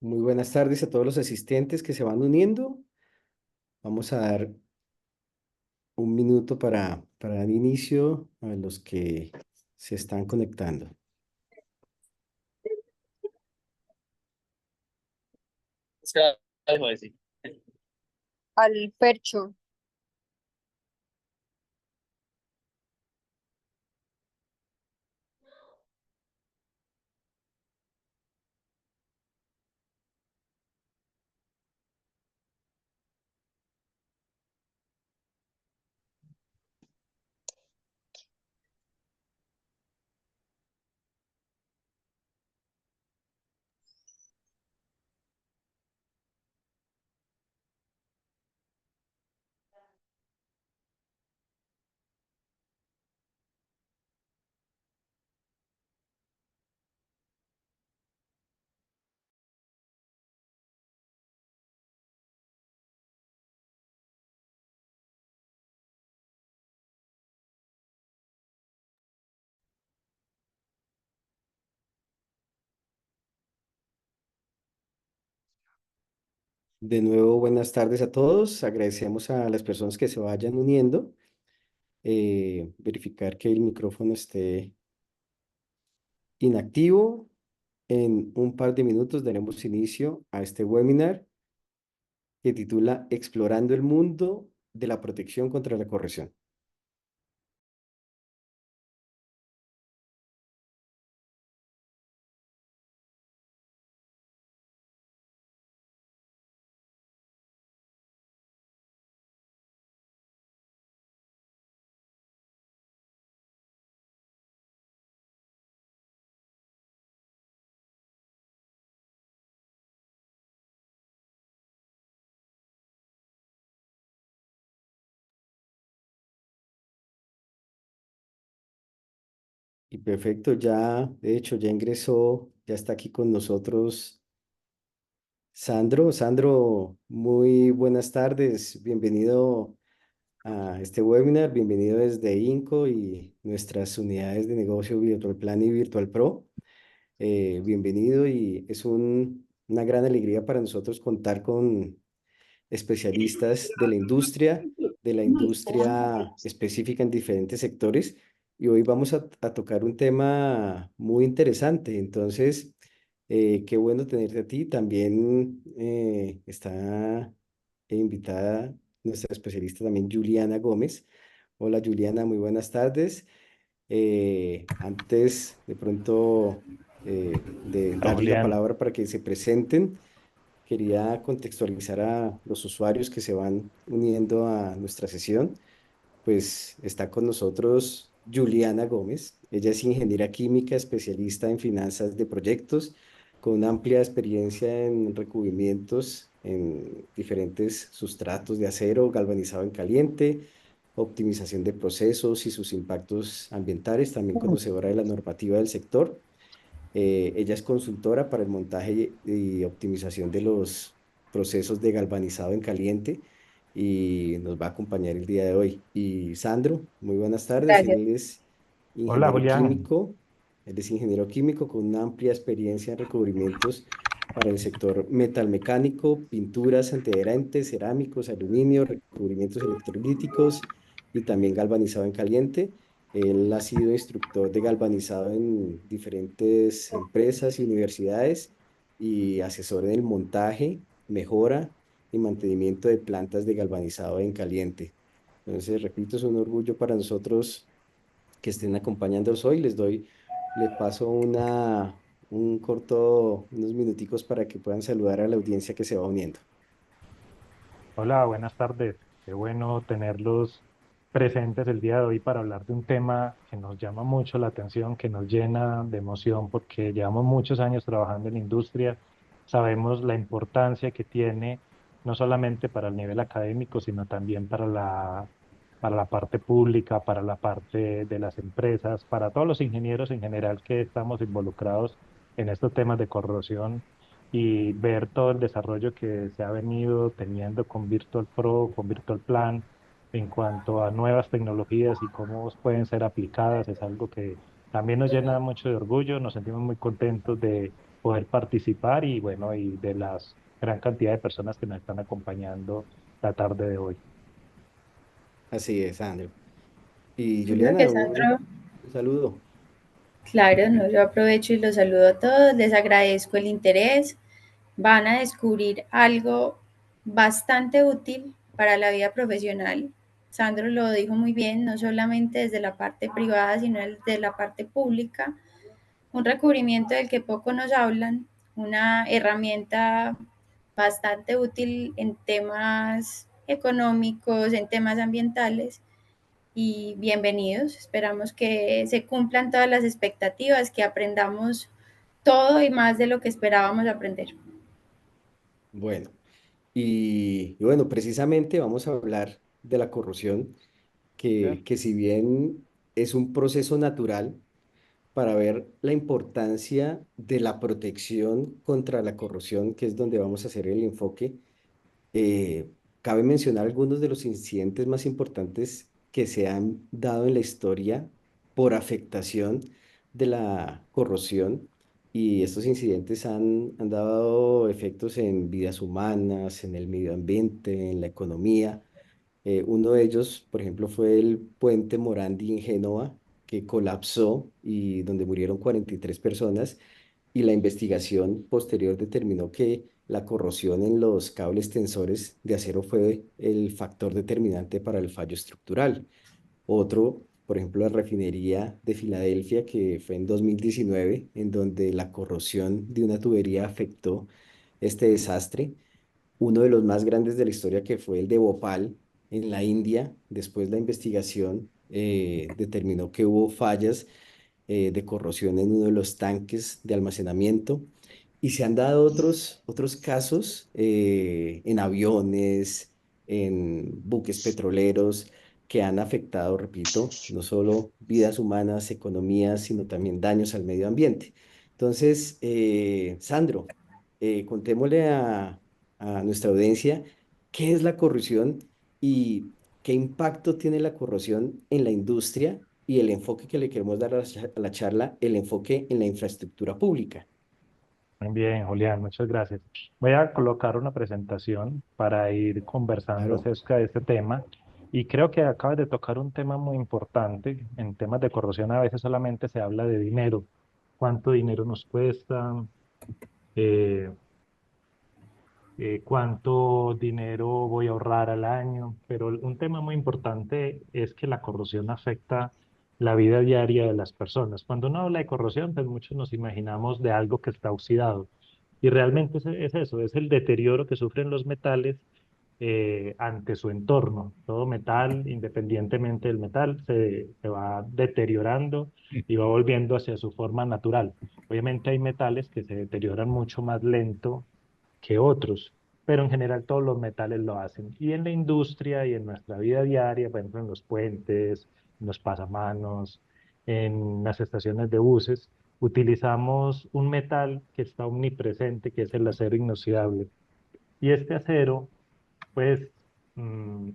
Muy buenas tardes a todos los asistentes que se van uniendo. Vamos a dar un minuto para dar inicio a los que se están conectando. Al Fercho. De nuevo, buenas tardes a todos. Agradecemos a las personas que se vayan uniendo. Verificar que el micrófono esté inactivo. En un par de minutos daremos inicio a este webinar que titula Explorando el mundo de la protección contra la corrosión. Y perfecto, ya, de hecho, ya ingresó, ya está aquí con nosotros Sandro. Sandro, muy buenas tardes. Bienvenido a este webinar. Bienvenido desde INCO y nuestras unidades de negocio Virtual Plan y Virtual Pro. Bienvenido y es una gran alegría para nosotros contar con especialistas de la industria específica en diferentes sectores. Y hoy vamos a tocar un tema muy interesante. Entonces, qué bueno tenerte a ti. También está invitada nuestra especialista también, Juliana Gómez. Hola, Juliana, muy buenas tardes. Antes de pronto de Hola, darles la Julián. palabra para que se presenten, quería contextualizar a los usuarios que se van uniendo a nuestra sesión. Pues está con nosotros Juliana Gómez. Ella es ingeniera química, especialista en finanzas de proyectos, con una amplia experiencia en recubrimientos en diferentes sustratos de acero galvanizado en caliente, optimización de procesos y sus impactos ambientales, también conocedora de la normativa del sector. Ella es consultora para el montaje y optimización de los procesos de galvanizado en caliente y nos va a acompañar el día de hoy. Y Sandro, muy buenas tardes. Gracias. Él es Hola, ingeniero Julián. químico. Él es ingeniero químico con una amplia experiencia en recubrimientos para el sector metalmecánico, pinturas antiadherentes, cerámicos, aluminio, recubrimientos electrolíticos y también galvanizado en caliente. Él ha sido instructor de galvanizado en diferentes empresas y universidades y asesor en el montaje, mejora y mantenimiento de plantas de galvanizado en caliente. Entonces, repito, es un orgullo para nosotros que estén acompañándonos hoy. Les paso unos minuticos para que puedan saludar a la audiencia que se va uniendo. Hola, buenas tardes. Qué bueno tenerlos presentes el día de hoy para hablar de un tema que nos llama mucho la atención, que nos llena de emoción, porque llevamos muchos años trabajando en la industria, sabemos la importancia que tiene no solamente para el nivel académico, sino también para la parte pública, para la parte de las empresas, para todos los ingenieros en general que estamos involucrados en estos temas de corrosión y ver todo el desarrollo que se ha venido teniendo con Virtual Pro, con Virtual Plan, en cuanto a nuevas tecnologías y cómo pueden ser aplicadas, es algo que también nos llena mucho de orgullo, nos sentimos muy contentos de poder participar y bueno, y de las gran cantidad de personas que nos están acompañando la tarde de hoy. Así es, Sandro. Y Yo creo Juliana, que Sandro, un saludo. claro, no, yo aprovecho y los saludo a todos, les agradezco el interés, van a descubrir algo bastante útil para la vida profesional. Sandro lo dijo muy bien, no solamente desde la parte privada, sino desde la parte pública, un recubrimiento del que poco nos hablan, una herramienta bastante útil en temas económicos, en temas ambientales y bienvenidos. Esperamos que se cumplan todas las expectativas, que aprendamos todo y más de lo que esperábamos aprender. Bueno, y bueno, precisamente vamos a hablar de la corrosión, que si bien es un proceso natural para ver la importancia de la protección contra la corrosión, que es donde vamos a hacer el enfoque. Eh, Cabe mencionar algunos de los incidentes más importantes que se han dado en la historia por afectación de la corrosión, y estos incidentes han dado efectos en vidas humanas, en el medio ambiente, en la economía. Uno de ellos, por ejemplo, fue el puente Morandi en Génova, que colapsó y donde murieron 43 personas, y la investigación posterior determinó que la corrosión en los cables tensores de acero fue el factor determinante para el fallo estructural. Otro, por ejemplo, la refinería de Filadelfia, que fue en 2019, en donde la corrosión de una tubería afectó este desastre. Uno de los más grandes de la historia, que fue el de Bhopal, en la India. Después la investigación determinó que hubo fallas de corrosión en uno de los tanques de almacenamiento. Y se han dado otros casos en aviones, en buques petroleros, que han afectado, repito, no solo vidas humanas, economías, sino también daños al medio ambiente. Entonces, Sandro, contémosle a nuestra audiencia qué es la corrosión y qué impacto tiene la corrosión en la industria, y el enfoque que le queremos dar a la charla, el enfoque en la infraestructura pública. Muy bien, Julián, muchas gracias. Voy a colocar una presentación para ir conversando Claro. acerca de este tema y creo que acabas de tocar un tema muy importante. En temas de corrosión a veces solamente se habla de dinero, cuánto dinero nos cuesta, eh, cuánto dinero voy a ahorrar al año, pero un tema muy importante es que la corrosión afecta la vida diaria de las personas. Cuando uno habla de corrosión, pues muchos nos imaginamos de algo que está oxidado. Y realmente es eso, es el deterioro que sufren los metales ante su entorno. Todo metal, independientemente del metal, se va deteriorando y va volviendo hacia su forma natural. Obviamente hay metales que se deterioran mucho más lento que otros, pero en general todos los metales lo hacen. Y en la industria y en nuestra vida diaria, por ejemplo, en los puentes, en los pasamanos, en las estaciones de buses, utilizamos un metal que está omnipresente, que es el acero inoxidable. Y este acero pues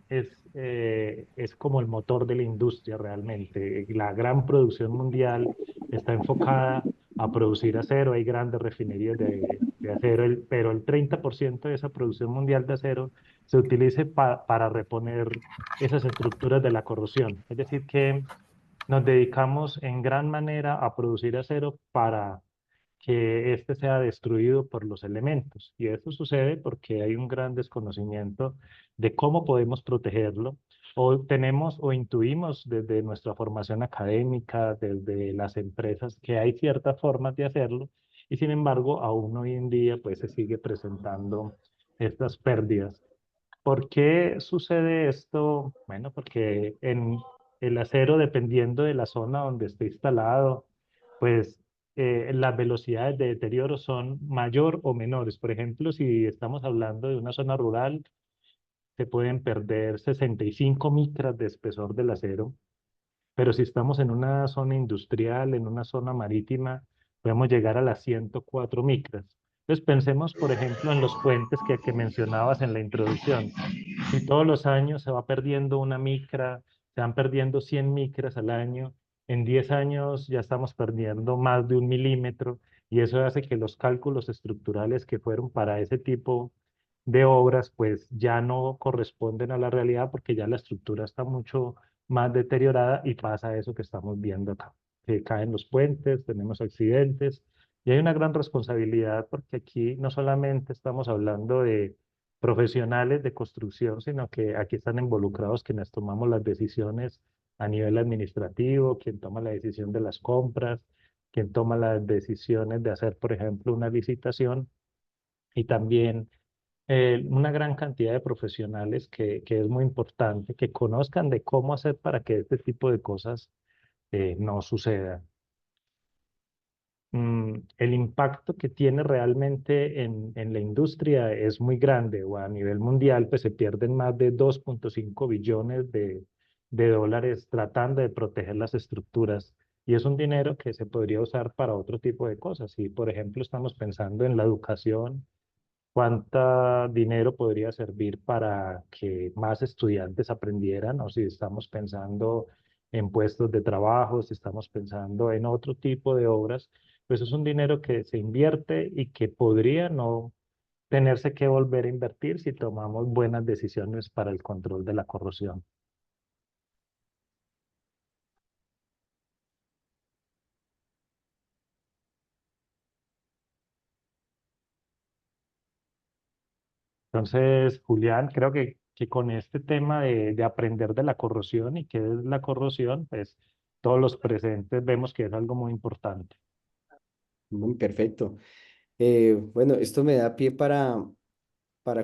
es como el motor de la industria realmente. La gran producción mundial está enfocada a producir acero. Hay grandes refinerías de acero, pero el 30% de esa producción mundial de acero se utiliza para reponer esas estructuras de la corrosión. Es decir, que nos dedicamos en gran manera a producir acero para que éste sea destruido por los elementos. Y esto sucede porque hay un gran desconocimiento de cómo podemos protegerlo, o tenemos o intuimos desde nuestra formación académica, desde las empresas, que hay ciertas formas de hacerlo, y sin embargo, aún hoy en día pues se sigue presentando estas pérdidas. ¿Por qué sucede esto? Bueno, porque en el acero, dependiendo de la zona donde esté instalado, pues las velocidades de deterioro son mayor o menores. Por ejemplo, si estamos hablando de una zona rural, se pueden perder 65 micras de espesor del acero, pero si estamos en una zona industrial, en una zona marítima, podemos llegar a las 104 micras. Entonces pensemos, por ejemplo, en los puentes que mencionabas en la introducción. Si todos los años se va perdiendo una micra, se van perdiendo 100 micras al año, en 10 años ya estamos perdiendo más de 1 milímetro y eso hace que los cálculos estructurales que fueron para ese tipo de obras pues ya no corresponden a la realidad porque ya la estructura está mucho más deteriorada y pasa eso que estamos viendo acá, que caen los puentes, tenemos accidentes y hay una gran responsabilidad porque aquí no solamente estamos hablando de profesionales de construcción, sino que aquí están involucrados quienes tomamos las decisiones a nivel administrativo, quien toma la decisión de las compras, quien toma las decisiones de hacer, por ejemplo, una licitación y también una gran cantidad de profesionales que es muy importante que conozcan de cómo hacer para que este tipo de cosas no sucedan. El impacto que tiene realmente en la industria es muy grande, o a nivel mundial, pues se pierden más de 2,5 billones de dólares tratando de proteger las estructuras. Y es un dinero que se podría usar para otro tipo de cosas. Si, por ejemplo, estamos pensando en la educación, ¿cuánto dinero podría servir para que más estudiantes aprendieran? O si estamos pensando en puestos de trabajo, si estamos pensando en otro tipo de obras, pues es un dinero que se invierte y que podría no tenerse que volver a invertir si tomamos buenas decisiones para el control de la corrosión. Entonces, Julián, creo que con este tema de aprender de la corrosión y qué es la corrosión, pues todos los presentes vemos que es algo muy importante. Perfecto. Bueno, esto me da pie para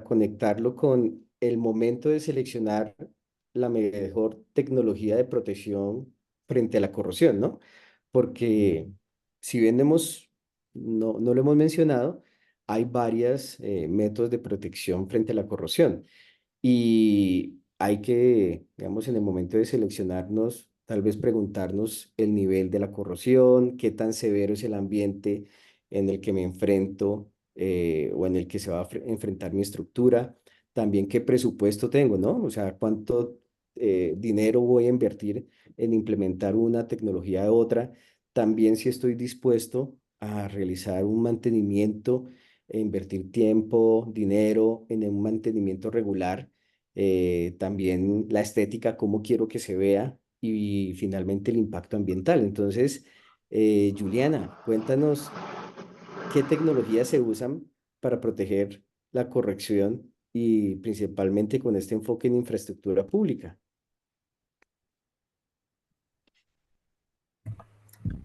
conectarlo con el momento de seleccionar la mejor tecnología de protección frente a la corrosión, ¿no? Porque si bien no lo hemos mencionado, hay varios métodos de protección frente a la corrosión. Y hay que, digamos, en el momento de seleccionarnos, tal vez preguntarnos el nivel de la corrosión, qué tan severo es el ambiente en el que me enfrento o en el que se va a enfrentar mi estructura. También qué presupuesto tengo, ¿no? O sea, cuánto dinero voy a invertir en implementar una tecnología u otra. También si estoy dispuesto a realizar un mantenimiento e invertir tiempo, dinero en un mantenimiento regular, también la estética, cómo quiero que se vea y finalmente el impacto ambiental. Entonces, Juliana, cuéntanos qué tecnologías se usan para proteger la corrección y principalmente con este enfoque en infraestructura pública.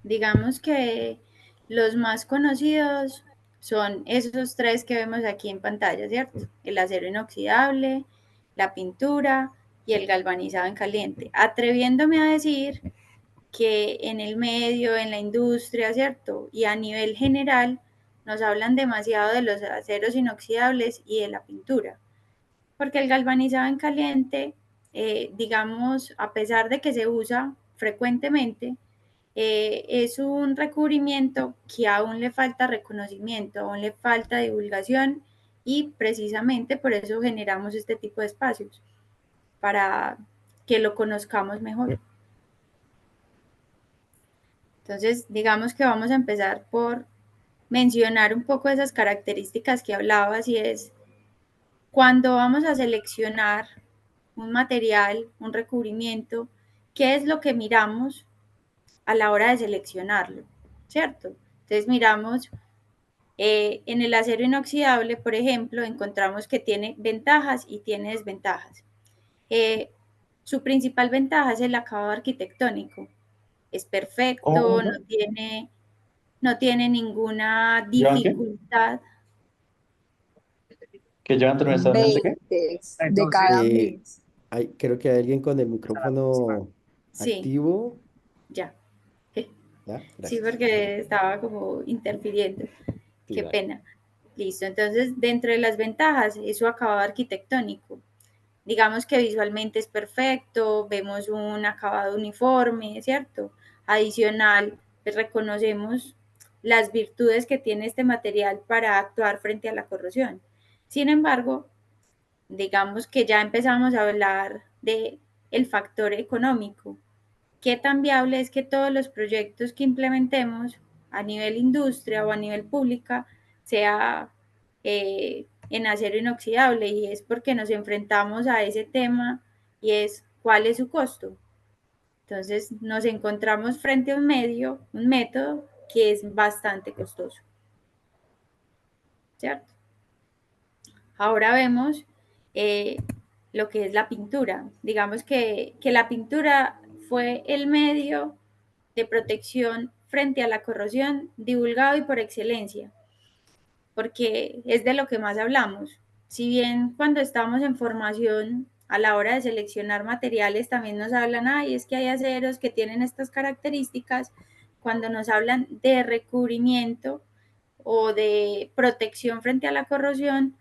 Digamos que los más conocidos son esos tres que vemos aquí en pantalla, ¿cierto? El acero inoxidable, la pintura y el galvanizado en caliente. Atreviéndome a decir que en el medio, en la industria, ¿cierto? Y a nivel general, nos hablan demasiado de los aceros inoxidables y de la pintura. Porque el galvanizado en caliente, digamos, a pesar de que se usa frecuentemente, es un recubrimiento que aún le falta reconocimiento, aún le falta divulgación y precisamente por eso generamos este tipo de espacios, para que lo conozcamos mejor. Entonces, digamos que vamos a empezar por mencionar un poco esas características que hablabas y es cuando vamos a seleccionar un material, un recubrimiento, ¿qué es lo que miramos a la hora de seleccionarlo? ¿Cierto? Entonces miramos en el acero inoxidable, por ejemplo, encontramos que tiene ventajas y tiene desventajas. Eh, su principal ventaja es el acabado arquitectónico. Es ¿Cómo perfecto, fue? no tiene ninguna ¿Llevan qué? dificultad. ¿Que llevan trimestralmente qué? 20 de Entonces, cada Eh, mes. creo que hay alguien con el a la próxima. micrófono Sí, activo. ya. Ya, Sí, gracias. porque estaba como interfiriendo. Sí, Qué vale. pena. Listo. Entonces, dentro de las ventajas es su acabado arquitectónico. Digamos que visualmente es perfecto, vemos un acabado uniforme, ¿cierto? Adicional, pues reconocemos las virtudes que tiene este material para actuar frente a la corrosión. Sin embargo, digamos que ya empezamos a hablar de el factor económico. ¿Qué tan viable es que todos los proyectos que implementemos a nivel industria o a nivel pública sea en acero inoxidable? Y es porque nos enfrentamos a ese tema y es cuál es su costo. Entonces nos encontramos frente a un método que es bastante costoso, ¿cierto? Ahora vemos eh, lo que es la pintura. Digamos que la pintura fue el medio de protección frente a la corrosión divulgado y por excelencia, porque es de lo que más hablamos. Si bien cuando estamos en formación a la hora de seleccionar materiales también nos hablan, ay, es que hay aceros que tienen estas características, cuando nos hablan de recubrimiento o de protección frente a la corrosión,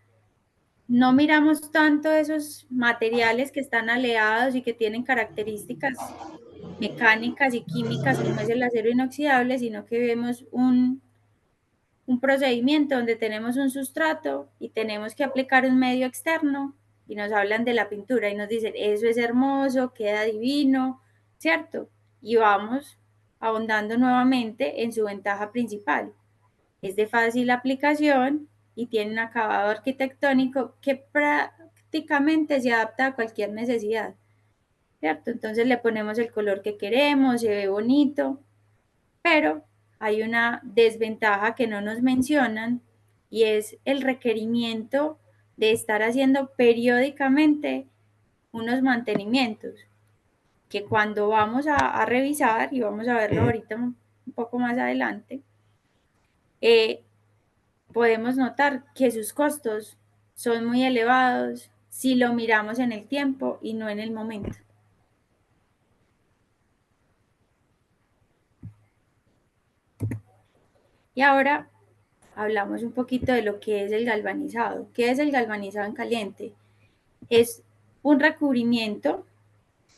no miramos tanto esos materiales que están aleados y que tienen características mecánicas y químicas como es el acero inoxidable, sino que vemos un procedimiento donde tenemos un sustrato y tenemos que aplicar un medio externo y nos hablan de la pintura y nos dicen, eso es hermoso, queda divino, ¿cierto? Y vamos ahondando nuevamente en su ventaja principal. Es de fácil aplicación y tiene un acabado arquitectónico que prácticamente se adapta a cualquier necesidad, ¿cierto? Entonces le ponemos el color que queremos, se ve bonito, pero hay una desventaja que no nos mencionan y es el requerimiento de estar haciendo periódicamente unos mantenimientos, que cuando vamos a revisar, y vamos a verlo ahorita un poco más adelante, eh, podemos notar que sus costos son muy elevados si lo miramos en el tiempo y no en el momento. Y ahora hablamos un poquito de lo que es el galvanizado. ¿Qué es el galvanizado en caliente? Es un recubrimiento,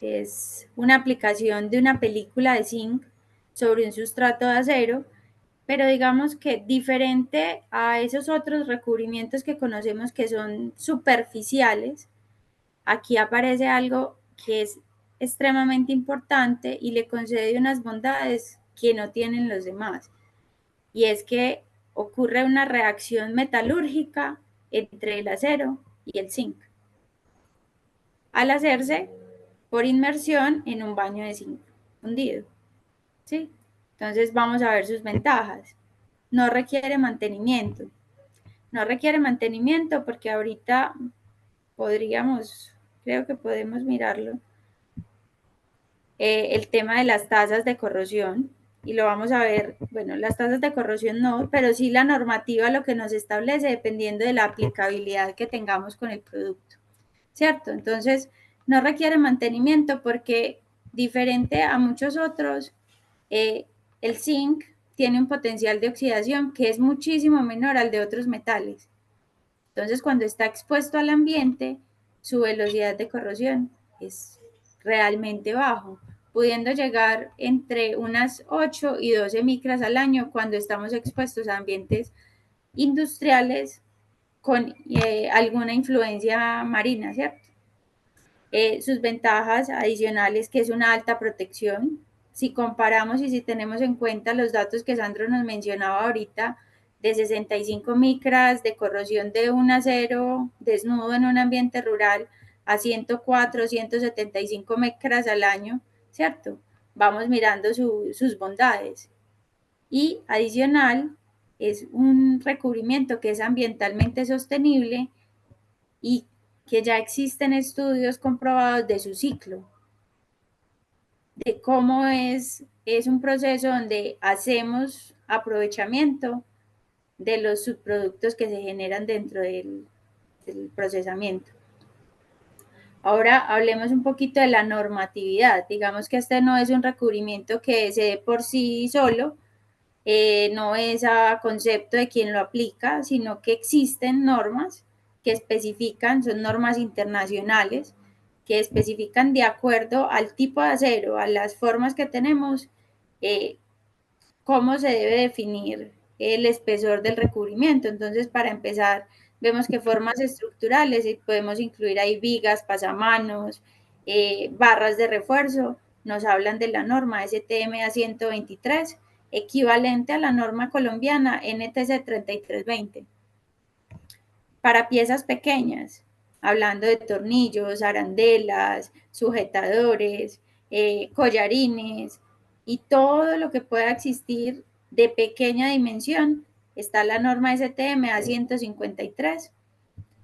es una aplicación de una película de zinc sobre un sustrato de acero, pero digamos que diferente a esos otros recubrimientos que conocemos que son superficiales, aquí aparece algo que es extremadamente importante y le concede unas bondades que no tienen los demás. Y es que ocurre una reacción metalúrgica entre el acero y el zinc, al hacerse por inmersión en un baño de zinc fundido. ¿Sí? Entonces vamos a ver sus ventajas. No requiere mantenimiento. No requiere mantenimiento porque ahorita podríamos, creo que podemos mirarlo, el tema de las tasas de corrosión y lo vamos a ver, bueno, las tasas de corrosión no, pero sí la normativa lo que nos establece dependiendo de la aplicabilidad que tengamos con el producto, ¿cierto? Entonces, no requiere mantenimiento porque diferente a muchos otros, el zinc tiene un potencial de oxidación que es muchísimo menor al de otros metales. Entonces, cuando está expuesto al ambiente, su velocidad de corrosión es realmente bajo, pudiendo llegar entre unas 8 y 12 micras al año cuando estamos expuestos a ambientes industriales con alguna influencia marina, ¿cierto? Sus ventajas adicionales, que es una alta protección. Si comparamos y si tenemos en cuenta los datos que Sandro nos mencionaba ahorita, de 65 micras de corrosión de un acero desnudo en un ambiente rural a 104, 175 micras al año, ¿cierto? Vamos mirando sus bondades. Y adicional, es un recubrimiento que es ambientalmente sostenible y que ya existen estudios comprobados de su ciclo, de cómo es un proceso donde hacemos aprovechamiento de los subproductos que se generan dentro el procesamiento. Ahora hablemos un poquito de la normatividad. Digamos que este no es un recubrimiento que se dé por sí solo, no es a concepto de quien lo aplica, sino que existen normas que especifican, son normas internacionales, que especifican de acuerdo al tipo de acero, a las formas que tenemos, cómo se debe definir el espesor del recubrimiento. Entonces, para empezar, vemos que formas estructurales, y podemos incluir ahí vigas, pasamanos, barras de refuerzo, nos hablan de la norma STM 123, equivalente a la norma colombiana NTC 3320. Para piezas pequeñas, hablando de tornillos, arandelas, sujetadores, collarines y todo lo que pueda existir de pequeña dimensión, está la norma STM A153,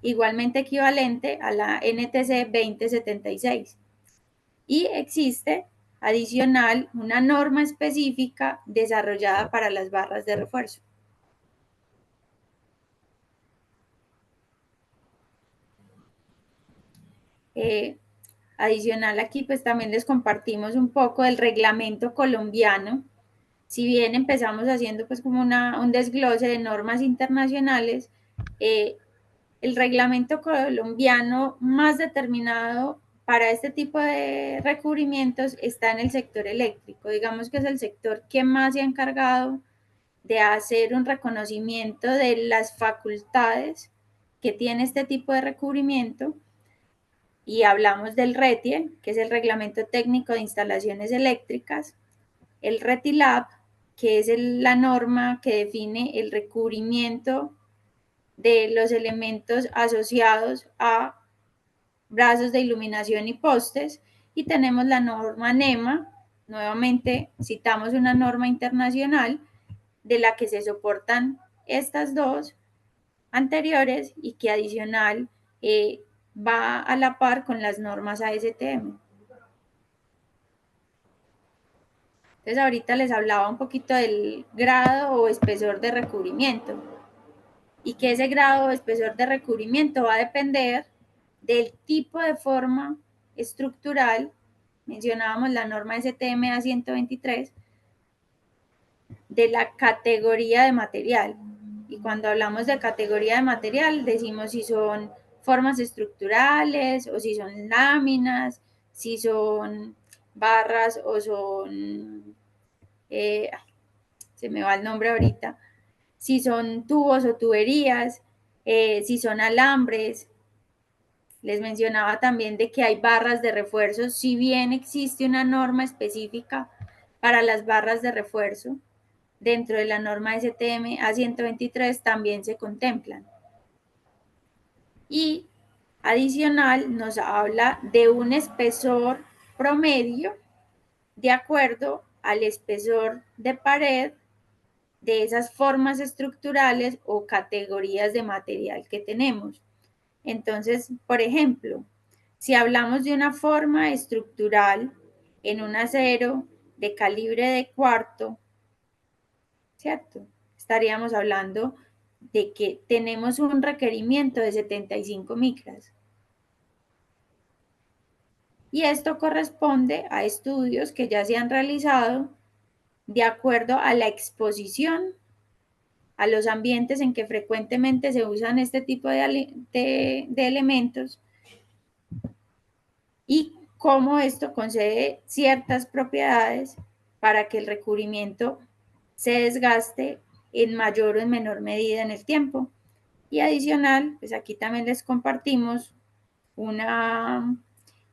igualmente equivalente a la NTC 2076. Y existe adicional una norma específica desarrollada para las barras de refuerzo. Adicional aquí, pues también les compartimos un poco del reglamento colombiano. Si bien empezamos haciendo pues como un desglose de normas internacionales, el reglamento colombiano más determinado para este tipo de recubrimientos está en el sector eléctrico. Digamos que es el sector que más se ha encargado de hacer un reconocimiento de las facultades que tiene este tipo de recubrimiento, y hablamos del RETIE, que es el Reglamento Técnico de Instalaciones Eléctricas, el RETILAB, que es la norma que define el recubrimiento de los elementos asociados a brazos de iluminación y postes, y tenemos la norma NEMA, nuevamente citamos una norma internacional de la que se soportan estas dos anteriores y que adicional va a la par con las normas ASTM. Entonces ahorita les hablaba un poquito del grado o espesor de recubrimiento, y que ese grado o espesor de recubrimiento va a depender del tipo de forma estructural. Mencionábamos la norma STM A123, de la categoría de material. Y cuando hablamos de categoría de material, decimos si son formas estructurales o si son láminas, si son barras o son, se me va el nombre ahorita, si son tubos o tuberías, si son alambres. Les mencionaba también de que hay barras de refuerzo, si bien existe una norma específica para las barras de refuerzo, dentro de la norma STM A123 también se contemplan. Y adicional nos habla de un espesor promedio de acuerdo al espesor de pared de esas formas estructurales o categorías de material que tenemos. Entonces, por ejemplo, si hablamos de una forma estructural en un acero de calibre de cuarto, ¿cierto? Estaríamos hablando de que tenemos un requerimiento de 75 micras. Y esto corresponde a estudios que ya se han realizado de acuerdo a la exposición a los ambientes en que frecuentemente se usan este tipo de elementos, y cómo esto concede ciertas propiedades para que el recubrimiento se desgaste en mayor o en menor medida en el tiempo. Y adicional, pues aquí también les compartimos una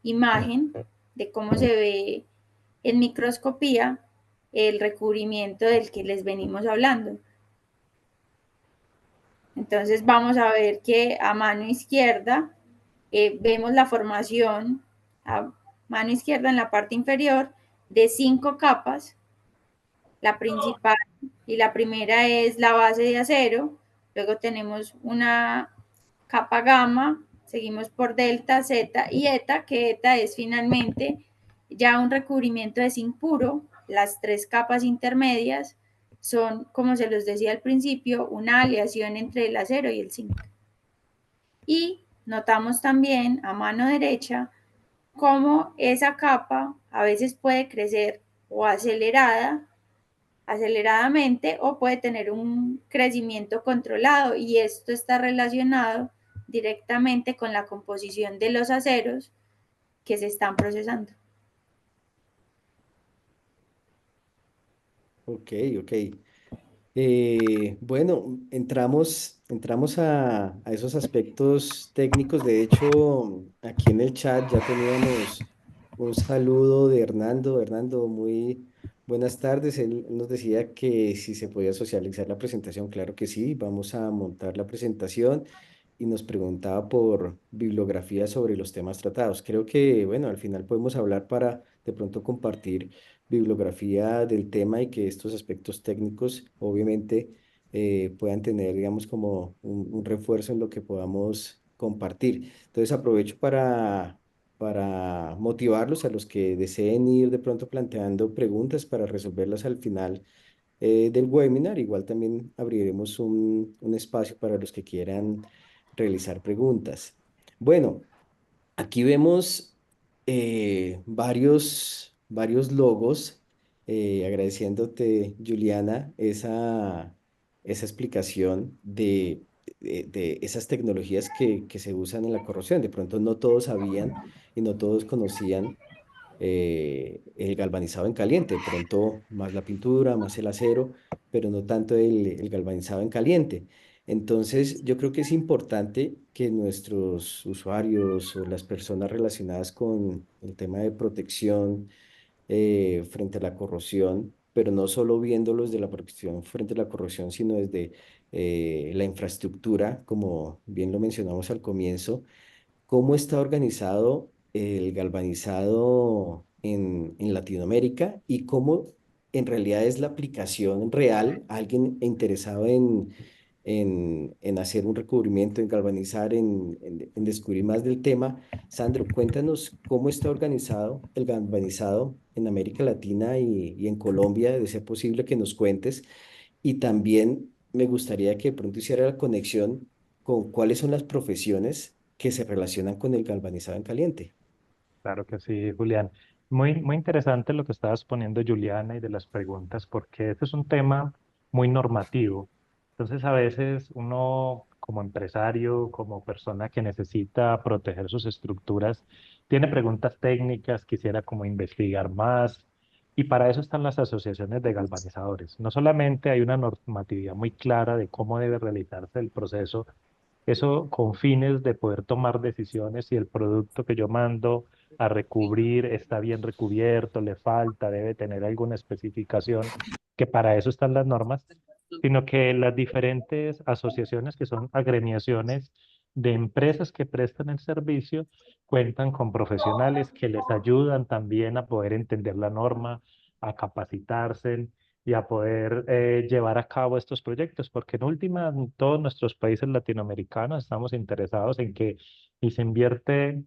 imagen de cómo se ve en microscopía el recubrimiento del que les venimos hablando. Entonces vamos a ver que a mano izquierda vemos la formación a mano izquierda en la parte inferior de 5 capas. La principal y la primera es la base de acero, luego tenemos una capa gamma, seguimos por delta, zeta y eta, que eta es finalmente ya un recubrimiento de zinc puro. Las 3 capas intermedias son, como se los decía al principio, una aleación entre el acero y el zinc. Y notamos también a mano derecha cómo esa capa a veces puede crecer o aceleradamente o puede tener un crecimiento controlado y esto está relacionado directamente con la composición de los aceros que se están procesando. Ok, ok. Bueno, entramos a esos aspectos técnicos. De hecho, aquí en el chat ya teníamos un saludo de Hernando. Hernando, muy buenas tardes. Él nos decía que si se podía socializar la presentación. Claro que sí, vamos a montar la presentación y nos preguntaba por bibliografía sobre los temas tratados. Creo que, bueno, al final podemos hablar para de pronto compartir bibliografía del tema y que estos aspectos técnicos obviamente puedan tener, digamos, como un refuerzo en lo que podamos compartir. Entonces aprovecho para motivarlos a los que deseen ir de pronto planteando preguntas para resolverlas al final del webinar. Igual también abriremos un espacio para los que quieran realizar preguntas. Bueno. Aquí vemos varios logos, agradeciéndote, Juliana, esa explicación de esas tecnologías que se usan en la corrosión. De pronto no todos sabían y no todos conocían el galvanizado en caliente, de pronto más la pintura, más el acero, pero no tanto el galvanizado en caliente. Entonces, yo creo que es importante que nuestros usuarios o las personas relacionadas con el tema de protección frente a la corrosión, pero no solo viéndolos de la protección frente a la corrosión, sino desde la infraestructura, como bien lo mencionamos al comienzo, cómo está organizado el galvanizado en Latinoamérica y cómo en realidad es la aplicación real, alguien interesado en hacer un recubrimiento, en galvanizar, en descubrir más del tema. Sandro, cuéntanos cómo está organizado el galvanizado en América Latina y en Colombia, de ser posible que nos cuentes. Y también me gustaría que de pronto hiciera la conexión con cuáles son las profesiones que se relacionan con el galvanizado en caliente. Claro que sí, Julián. Muy interesante lo que estabas poniendo, Juliana, y de las preguntas, porque este es un tema muy normativo. Entonces, a veces uno, como empresario, como persona que necesita proteger sus estructuras, tiene preguntas técnicas, quisiera como investigar más, y para eso están las asociaciones de galvanizadores. No solamente hay una normatividad muy clara de cómo debe realizarse el proceso, eso con fines de poder tomar decisiones si el producto que yo mando a recubrir está bien recubierto, le falta, debe tener alguna especificación, que para eso están las normas, sino que las diferentes asociaciones que son agremiaciones de empresas que prestan el servicio cuentan con profesionales que les ayudan también a poder entender la norma, a capacitarse y a poder llevar a cabo estos proyectos, porque en última, en todos nuestros países latinoamericanos estamos interesados en que si se invierte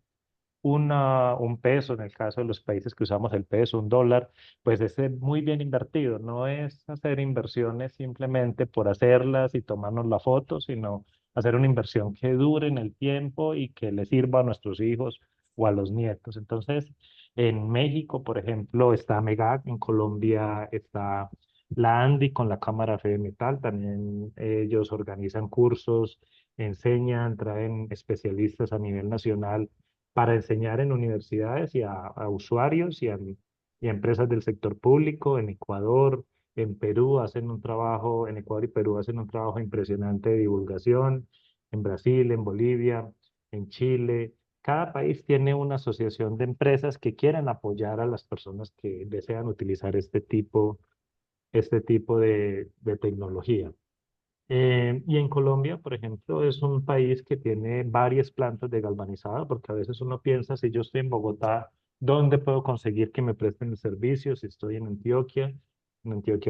un peso, en el caso de los países que usamos el peso, un dólar, pues es muy bien invertido. No es hacer inversiones simplemente por hacerlas y tomarnos la foto, sino hacer una inversión que dure en el tiempo y que le sirva a nuestros hijos o a los nietos. Entonces, en México, por ejemplo, está MEGAC, en Colombia está la ANDI con la Cámara Fe de Metal, también ellos organizan cursos, enseñan, traen especialistas a nivel nacional para enseñar en universidades y a usuarios y a empresas del sector público en Ecuador, en Perú hacen un trabajo, en Ecuador y Perú hacen un trabajo impresionante de divulgación, en Brasil, en Bolivia, en Chile. Cada país tiene una asociación de empresas que quieren apoyar a las personas que desean utilizar este tipo de tecnología. Y en Colombia, por ejemplo, es un país que tiene varias plantas de galvanizado, porque a veces uno piensa, si yo estoy en Bogotá, ¿dónde puedo conseguir que me presten el servicio? Si estoy en Antioquia,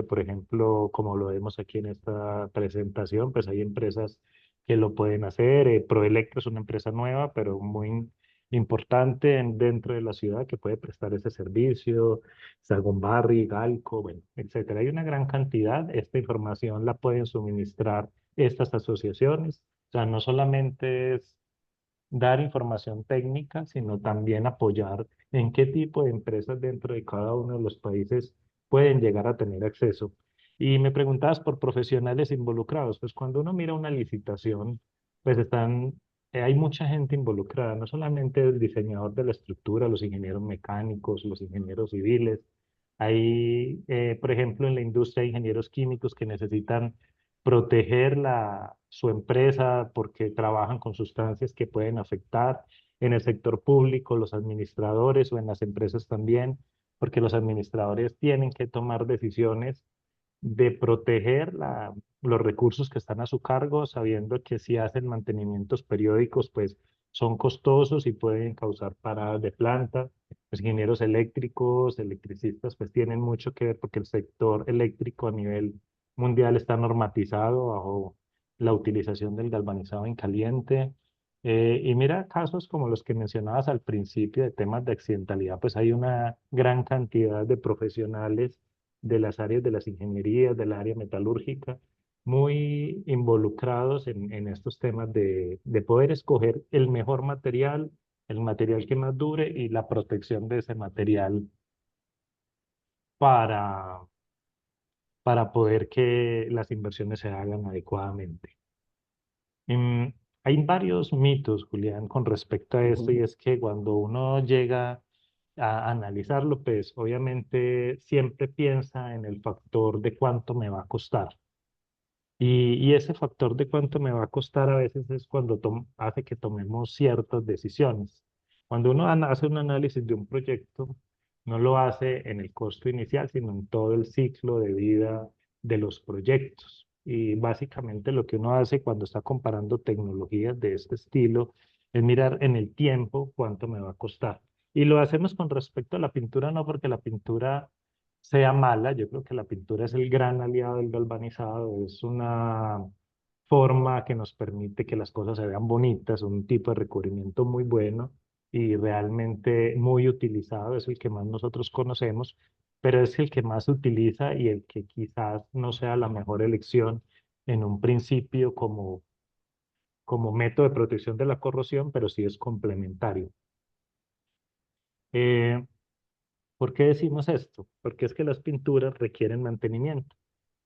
por ejemplo, como lo vemos aquí en esta presentación, pues hay empresas que lo pueden hacer. Proelectro es una empresa nueva, pero muy importante dentro de la ciudad que puede prestar ese servicio. Barry, Galco, bueno, etcétera. Hay una gran cantidad. Esta información la pueden suministrar estas asociaciones. O sea, no solamente es dar información técnica, sino también apoyar en qué tipo de empresas dentro de cada uno de los países pueden llegar a tener acceso. Y me preguntabas por profesionales involucrados, pues cuando uno mira una licitación, pues hay mucha gente involucrada, no solamente el diseñador de la estructura, los ingenieros mecánicos, los ingenieros civiles, hay, por ejemplo, en la industria hay ingenieros químicos que necesitan proteger su empresa porque trabajan con sustancias que pueden afectar. En el sector público, los administradores o en las empresas también, porque los administradores tienen que tomar decisiones de proteger los recursos que están a su cargo, sabiendo que si hacen mantenimientos periódicos, pues son costosos y pueden causar paradas de planta. Los ingenieros eléctricos, electricistas, pues tienen mucho que ver porque el sector eléctrico a nivel mundial está normatizado bajo la utilización del galvanizado en caliente. Y mira casos como los que mencionabas al principio de temas de accidentalidad, pues hay una gran cantidad de profesionales de las áreas de las ingenierías, del área metalúrgica, muy involucrados en estos temas de poder escoger el mejor material, el material que más dure y la protección de ese material para, para poder que las inversiones se hagan adecuadamente. Em, Hay varios mitos, Julián, con respecto a esto, y Ujú. es que cuando uno llega a analizarlo, pues obviamente siempre piensa en el factor de cuánto me va a costar. Y ese factor de cuánto me va a costar a veces es cuando hace que tomemos ciertas decisiones. Cuando uno hace un análisis de un proyecto, no lo hace en el costo inicial, sino en todo el ciclo de vida de los proyectos. Y básicamente lo que uno hace cuando está comparando tecnologías de este estilo es mirar en el tiempo cuánto me va a costar. Y lo hacemos con respecto a la pintura, no porque la pintura sea mala. Yo creo que la pintura es el gran aliado del galvanizado, es una forma que nos permite que las cosas se vean bonitas, un tipo de recubrimiento muy bueno y realmente muy utilizado, es el que más nosotros conocemos, pero es el que más se utiliza y el que quizás no sea la mejor elección en un principio como método de protección de la corrosión, pero sí es complementario. Eh, ¿Por qué decimos esto? Porque es que las pinturas requieren mantenimiento.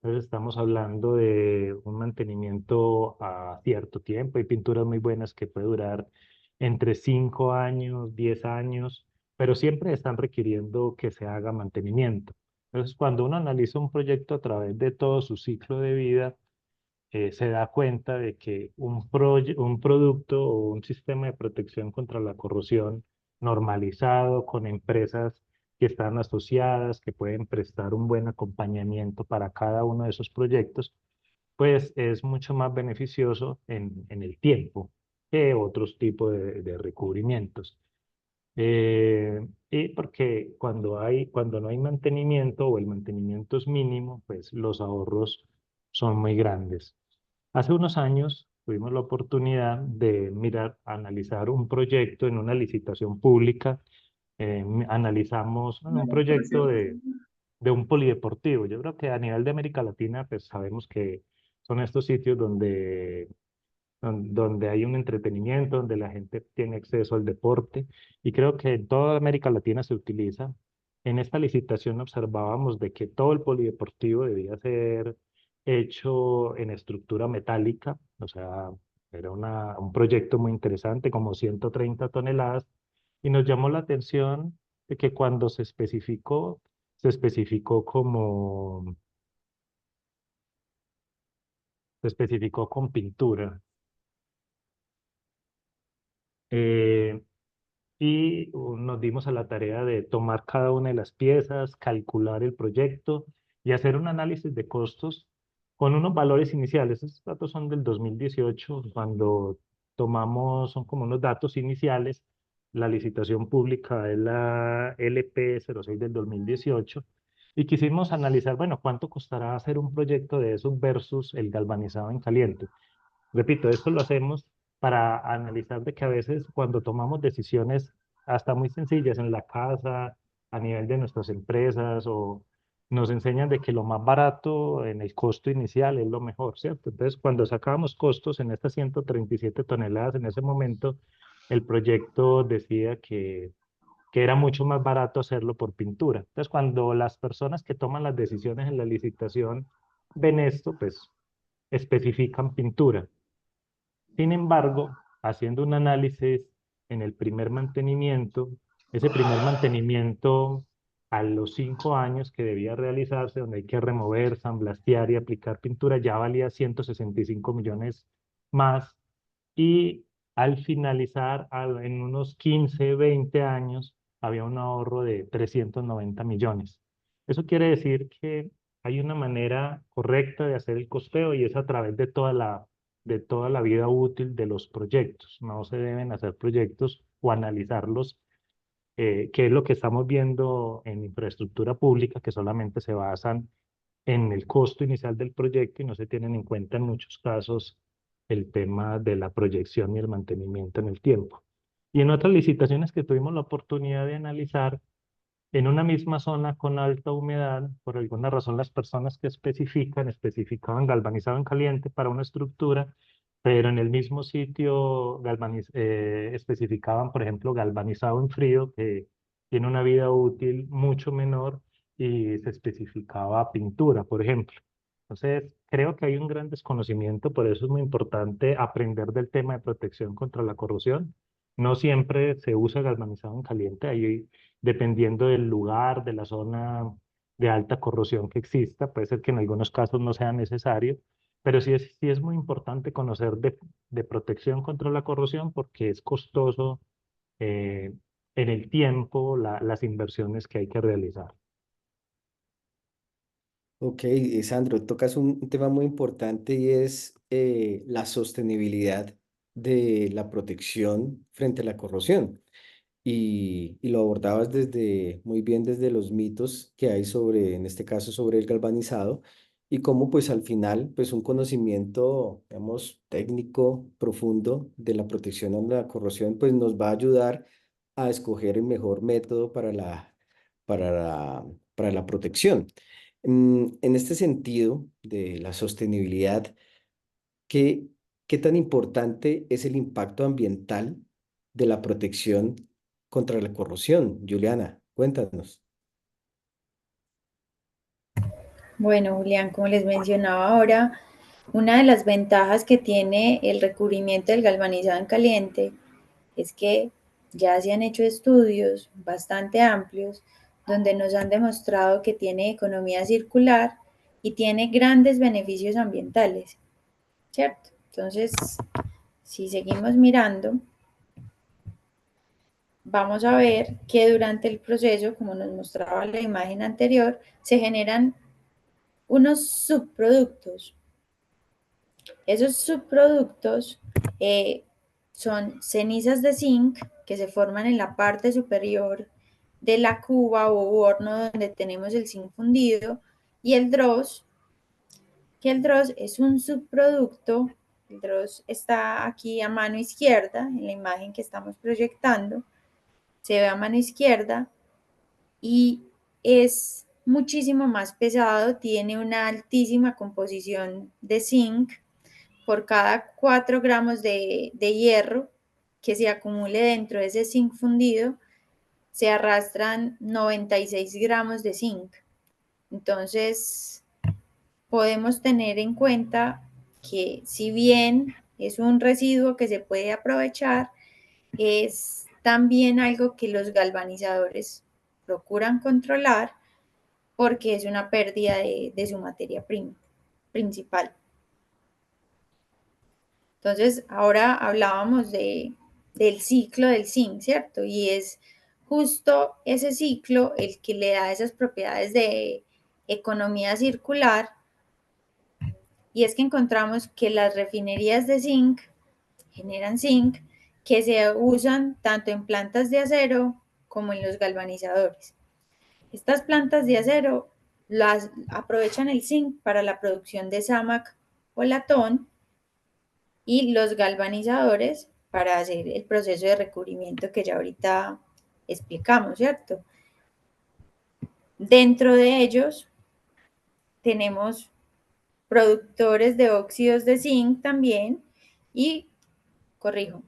Entonces estamos hablando de un mantenimiento a cierto tiempo. Hay pinturas muy buenas que puede durar entre 5 años, 10 años, pero siempre están requiriendo que se haga mantenimiento. Entonces, cuando uno analiza un proyecto a través de todo su ciclo de vida, se da cuenta de que un producto o un sistema de protección contra la corrosión normalizado con empresas que están asociadas, que pueden prestar un buen acompañamiento para cada uno de esos proyectos, pues es mucho más beneficioso en el tiempo que otros tipos de recubrimientos. Y porque cuando no hay mantenimiento o el mantenimiento es mínimo, pues los ahorros son muy grandes. Hace unos años tuvimos la oportunidad de mirar, analizar un proyecto en una licitación pública. Analizamos bueno, un proyecto de un polideportivo. Yo creo que a nivel de América Latina, pues sabemos que son estos sitios donde hay un entretenimiento, donde la gente tiene acceso al deporte, y creo que en toda América Latina se utiliza. En esta licitación observábamos de que todo el polideportivo debía ser hecho en estructura metálica, o sea, era un proyecto muy interesante, como 130 toneladas, y nos llamó la atención de que cuando se especificó se especificó con pintura. Eh, Nos dimos a la tarea de tomar cada una de las piezas, calcular el proyecto y hacer un análisis de costos con unos valores iniciales. Estos datos son del 2018, cuando son como unos datos iniciales. La licitación pública es la LP06 del 2018 y quisimos analizar, bueno, cuánto costará hacer un proyecto de esos versus el galvanizado en caliente. Repito, esto lo hacemos para analizar de que a veces cuando tomamos decisiones hasta muy sencillas en la casa, a nivel de nuestras empresas, o nos enseñan de que lo más barato en el costo inicial es lo mejor, ¿cierto? Entonces, cuando sacábamos costos en estas 137 toneladas en ese momento, el proyecto decía que era mucho más barato hacerlo por pintura. Entonces, cuando las personas que toman las decisiones en la licitación ven esto, pues especifican pintura. Sin embargo, haciendo un análisis en el primer mantenimiento, ese primer mantenimiento a los 5 años que debía realizarse, donde hay que remover, sandblastear y aplicar pintura, ya valía 165 millones más. Y al finalizar, en unos 15, 20 años, había un ahorro de 390 millones. Eso quiere decir que hay una manera correcta de hacer el costeo y es a través de toda la vida útil de los proyectos. No se deben hacer proyectos o analizarlos, que es lo que estamos viendo en infraestructura pública, que solamente se basan en el costo inicial del proyecto y no se tienen en cuenta en muchos casos el tema de la proyección y el mantenimiento en el tiempo. Y en otras licitaciones que tuvimos la oportunidad de analizar, en una misma zona con alta humedad, por alguna razón las personas que especificaban galvanizado en caliente para una estructura, pero en el mismo sitio especificaban, por ejemplo, galvanizado en frío, que tiene una vida útil mucho menor, y se especificaba pintura, por ejemplo. Entonces, creo que hay un gran desconocimiento, por eso es muy importante aprender del tema de protección contra la corrosión. No siempre se usa galvanizado en caliente, hay dependiendo del lugar, de la zona de alta corrosión que exista. Puede ser que en algunos casos no sea necesario, pero sí es muy importante conocer de protección contra la corrosión porque es costoso, eh, en el tiempo las inversiones que hay que realizar. Ok, Sandro, tocas un tema muy importante y es la sostenibilidad de la protección frente a la corrosión. Y lo abordabas muy bien desde los mitos que hay sobre, en este caso, sobre el galvanizado y cómo pues al final pues un conocimiento, digamos, técnico profundo de la protección a la corrosión pues nos va a ayudar a escoger el mejor método para la protección. En este sentido de la sostenibilidad, ¿qué, qué tan importante es el impacto ambiental de la protección contra la corrosión? Juliana, cuéntanos. Bueno, Julián, como les mencionaba ahora, una de las ventajas que tiene el recubrimiento del galvanizado en caliente es que ya se han hecho estudios bastante amplios donde nos han demostrado que tiene economía circular y tiene grandes beneficios ambientales, ¿cierto? Entonces, si seguimos mirando, vamos a ver que durante el proceso, como nos mostraba la imagen anterior, se generan unos subproductos. Esos subproductos son cenizas de zinc que se forman en la parte superior de la cuba o horno donde tenemos el zinc fundido y el dross, que el dross es un subproducto. El dross está aquí a mano izquierda en la imagen que estamos proyectando, se ve a mano izquierda y es muchísimo más pesado, tiene una altísima composición de zinc. Por cada 4 gramos de hierro que se acumule dentro de ese zinc fundido, se arrastran 96 gramos de zinc. Entonces, podemos tener en cuenta que si bien es un residuo que se puede aprovechar, es también algo que los galvanizadores procuran controlar porque es una pérdida de su materia prima principal. Entonces, ahora hablábamos del ciclo del zinc, ¿cierto? Y es justo ese ciclo el que le da esas propiedades de economía circular. Y es que encontramos que las refinerías de zinc generan zinc que se usan tanto en plantas de acero como en los galvanizadores. Estas plantas de acero las aprovechan el zinc para la producción de sámac o latón y los galvanizadores para hacer el proceso de recubrimiento que ya ahorita explicamos, ¿cierto? Dentro de ellos tenemos productores de óxidos de zinc también y, corrijo,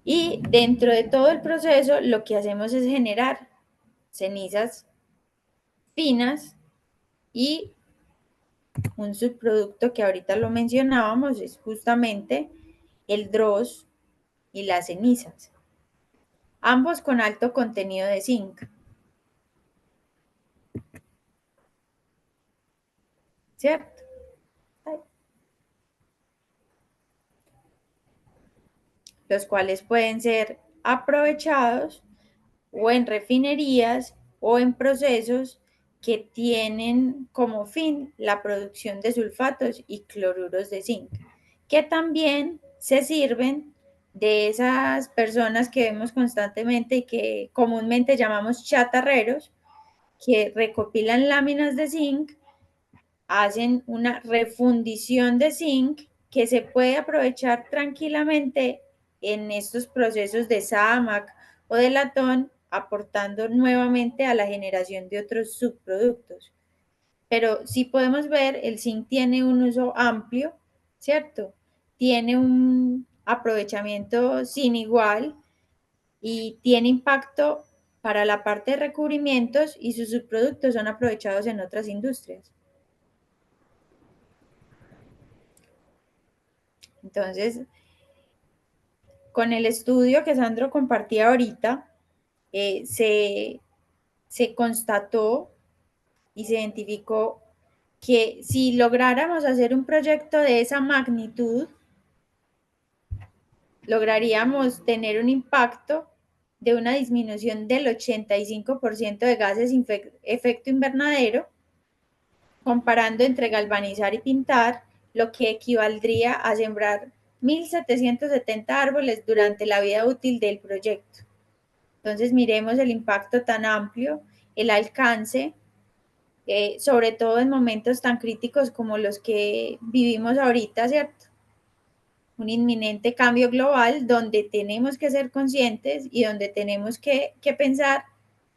Y dentro de todo el proceso lo que hacemos es generar cenizas finas y un subproducto que ahorita lo mencionábamos es justamente el dross y las cenizas, ambos con alto contenido de zinc, ¿cierto? Los cuales pueden ser aprovechados o en refinerías o en procesos que tienen como fin la producción de sulfatos y cloruros de zinc, que también se sirven de esas personas que vemos constantemente y que comúnmente llamamos chatarreros, que recopilan láminas de zinc, hacen una refundición de zinc que se puede aprovechar tranquilamente en estos procesos de SAMAC o de latón, aportando nuevamente a la generación de otros subproductos. Pero si podemos ver, el zinc tiene un uso amplio, ¿cierto? Tiene un aprovechamiento sin igual y tiene impacto para la parte de recubrimientos y sus subproductos son aprovechados en otras industrias. Entonces, con el estudio que Sandro compartía ahorita, eh, se, se constató y se identificó que si lográramos hacer un proyecto de esa magnitud, lograríamos tener un impacto de una disminución del 85% de gases efecto invernadero, comparando entre galvanizar y pintar, lo que equivaldría a sembrar 1.770 árboles durante la vida útil del proyecto. Entonces miremos el impacto tan amplio, el alcance, sobre todo en momentos tan críticos como los que vivimos ahorita, ¿cierto? Un inminente cambio global donde tenemos que ser conscientes y donde tenemos que pensar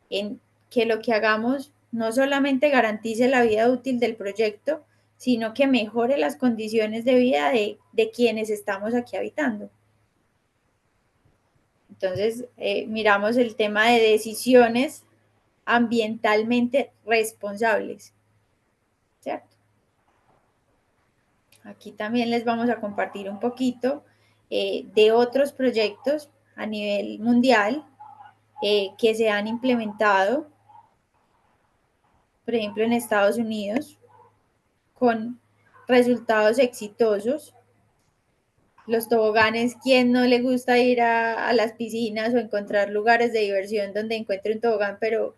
en que lo que hagamos no solamente garantice la vida útil del proyecto, sino que mejore las condiciones de vida de quienes estamos aquí habitando. Entonces, miramos el tema de decisiones ambientalmente responsables, ¿cierto? Aquí también les vamos a compartir un poquito de otros proyectos a nivel mundial que se han implementado, por ejemplo, en Estados Unidos, con resultados exitosos. Los toboganes, ¿quién no le gusta ir a las piscinas o encontrar lugares de diversión donde encuentre un tobogán? Pero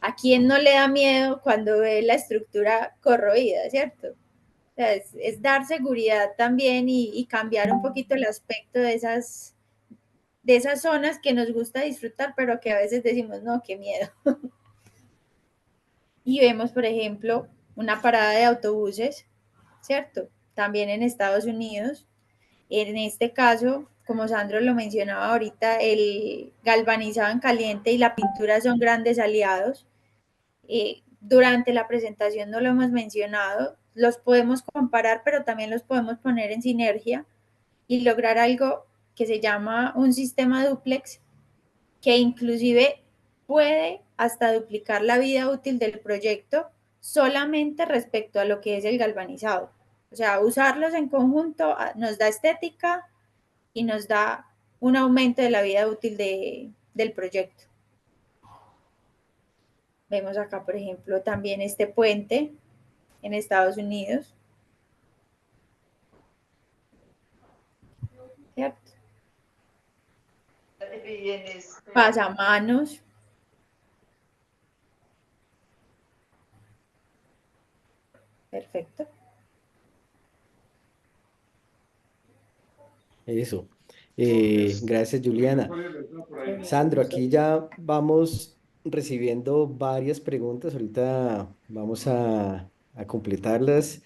¿a quién no le da miedo cuando ve la estructura corroída, cierto? O sea, es dar seguridad también y cambiar un poquito el aspecto de esas zonas que nos gusta disfrutar, pero que a veces decimos, no, qué miedo. Y vemos, por ejemplo, una parada de autobuses, ¿cierto? También en Estados Unidos. En este caso, como Sandro lo mencionaba ahorita, el galvanizado en caliente y la pintura son grandes aliados. Durante la presentación no lo hemos mencionado, los podemos comparar, pero también los podemos poner en sinergia y lograr algo que se llama un sistema duplex, que inclusive puede hasta duplicar la vida útil del proyecto solamente respecto a lo que es el galvanizado. O sea, usarlos en conjunto nos da estética y nos da un aumento de la vida útil del proyecto. Vemos acá, por ejemplo, también este puente en Estados Unidos, ¿cierto? Pasamanos, perfecto. Eso. Gracias, Juliana. Sandro, aquí ya vamos recibiendo varias preguntas. Ahorita vamos a completarlas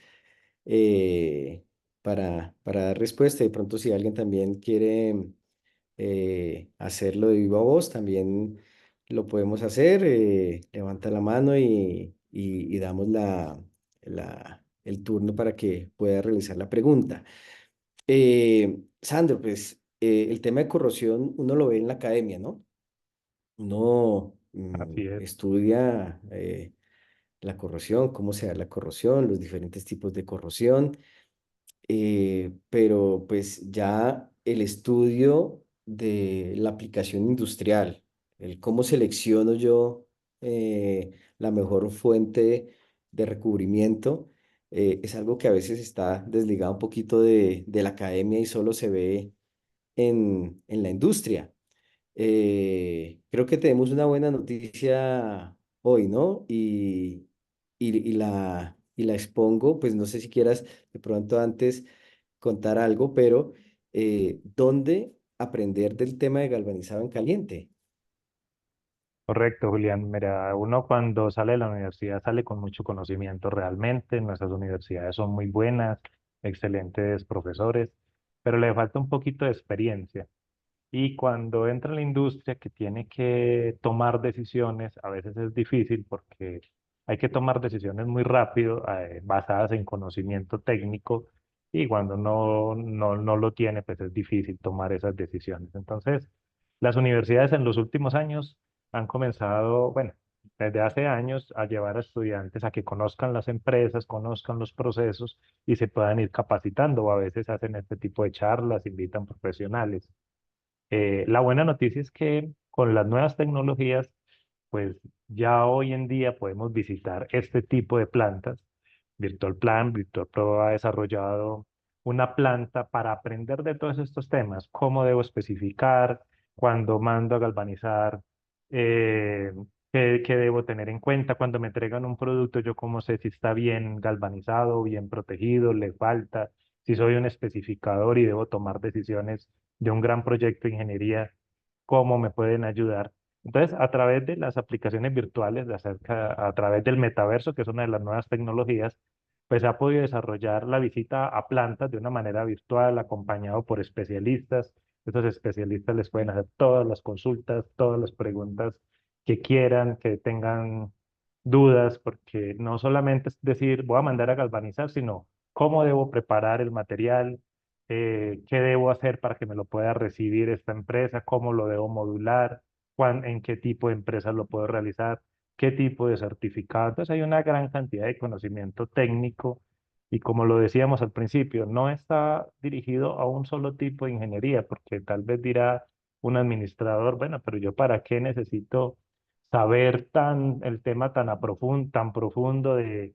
para dar respuesta. De pronto, si alguien también quiere hacerlo de viva voz, también lo podemos hacer. Levanta la mano y damos el turno para que pueda realizar la pregunta. Sandro, pues. el tema de corrosión uno lo ve en la academia, ¿no? Uno Así es. estudia la corrosión, cómo se da la corrosión, los diferentes tipos de corrosión, pero pues ya el estudio de la aplicación industrial, el cómo selecciono yo la mejor fuente de recubrimiento, es algo que a veces está desligado un poquito de la academia y solo se ve en la industria. Creo que tenemos una buena noticia hoy, ¿no? Y la expongo, pues no sé si quieras de pronto antes contar algo, pero ¿dónde aprender del tema de galvanizado en caliente? Correcto, Julián. Mira, uno cuando sale de la universidad sale con mucho conocimiento realmente. Nuestras universidades son muy buenas, excelentes profesores, pero le falta un poquito de experiencia. Y cuando entra en la industria que tiene que tomar decisiones, a veces es difícil porque hay que tomar decisiones muy rápido, basadas en conocimiento técnico, y cuando no lo tiene, pues es difícil tomar esas decisiones. Entonces, las universidades en los últimos años han comenzado, bueno, desde hace años, a llevar a estudiantes a que conozcan las empresas, conozcan los procesos y se puedan ir capacitando, o a veces hacen este tipo de charlas, invitan profesionales. La buena noticia es que con las nuevas tecnologías, pues ya hoy en día podemos visitar este tipo de plantas. Virtual Plant, Virtual Pro ha desarrollado una planta para aprender de todos estos temas, cómo debo especificar, cuando mando a galvanizar, eh, qué debo tener en cuenta cuando me entregan un producto, yo cómo sé si está bien galvanizado, bien protegido, le falta, si soy un especificador y debo tomar decisiones de un gran proyecto de ingeniería, cómo me pueden ayudar. Entonces, a través de las aplicaciones virtuales, a través del metaverso, que es una de las nuevas tecnologías, pues se ha podido desarrollar la visita a plantas de una manera virtual, acompañado por especialistas. Estos especialistas les pueden hacer todas las consultas, todas las preguntas que quieran, que tengan dudas, porque no solamente es decir, voy a mandar a galvanizar, sino cómo debo preparar el material, qué debo hacer para que me lo pueda recibir esta empresa, cómo lo debo modular, en qué tipo de empresa lo puedo realizar, qué tipo de certificado. Entonces hay una gran cantidad de conocimiento técnico y, como lo decíamos al principio, no está dirigido a un solo tipo de ingeniería, porque tal vez dirá un administrador, bueno, pero yo para qué necesito saber el tema tan profundo de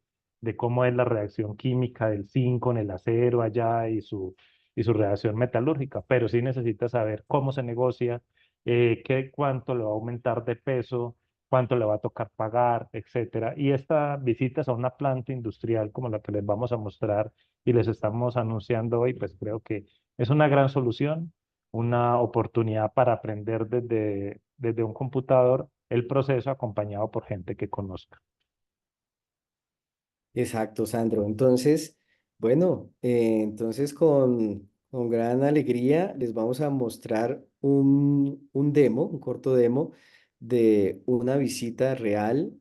cómo es la reacción química del zinc con el acero allá y su reacción metalúrgica, pero sí necesita saber cómo se negocia, cuánto le va a aumentar de peso, cuánto le va a tocar pagar, etcétera. Y estas visitas a una planta industrial como la que les vamos a mostrar y les estamos anunciando hoy, pues creo que es una gran solución, una oportunidad para aprender desde un computador el proceso acompañado por gente que conozca. Exacto, Sandro. Entonces, bueno, entonces con gran alegría les vamos a mostrar un demo, un corto demo de una visita real,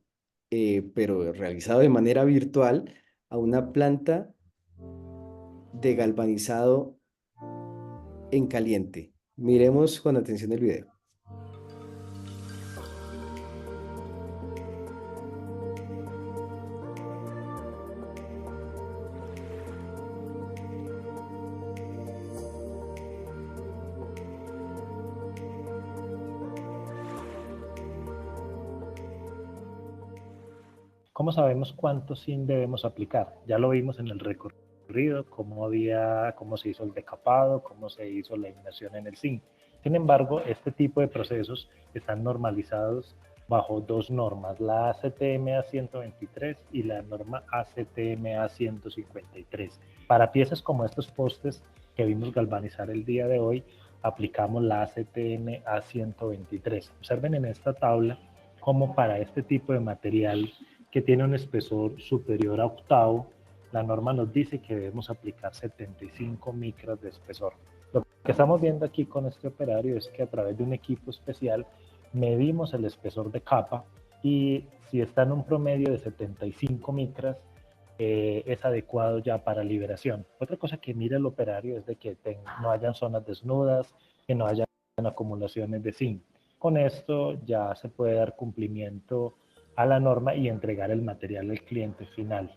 pero realizado de manera virtual a una planta de galvanizado en caliente. Miremos con atención el video. ¿Cómo sabemos cuánto zinc debemos aplicar? Ya lo vimos en el recorrido, cómo se hizo el decapado, cómo se hizo la inmersión en el zinc. Sin embargo, este tipo de procesos están normalizados bajo dos normas, la ACTM A123 y la norma ACTM A153. Para piezas como estos postes que vimos galvanizar el día de hoy, aplicamos la ACTM A123. Observen en esta tabla cómo para este tipo de material que tiene un espesor superior a octavo, la norma nos dice que debemos aplicar 75 micras de espesor. Lo que estamos viendo aquí con este operario es que a través de un equipo especial medimos el espesor de capa y si está en un promedio de 75 micras, es adecuado ya para liberación. Otra cosa que mira el operario es de que no hayan zonas desnudas, que no haya acumulaciones de zinc. Con esto ya se puede dar cumplimiento a la norma y entregar el material al cliente final.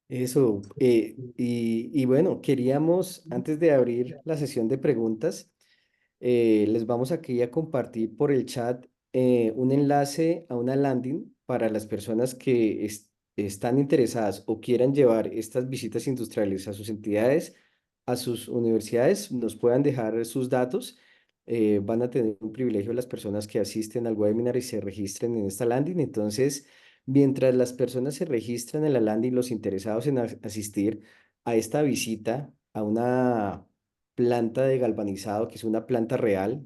Eso, y bueno, queríamos, antes de abrir la sesión de preguntas, les vamos aquí a compartir por el chat un enlace a una landing para las personas que están interesadas o quieran llevar estas visitas industriales a sus entidades, a sus universidades, nos puedan dejar sus datos. Van a tener un privilegio las personas que asisten al webinar y se registren en esta landing. Entonces, mientras las personas se registran en la landing, los interesados en asistir a esta visita a una planta de galvanizado, que es una planta real,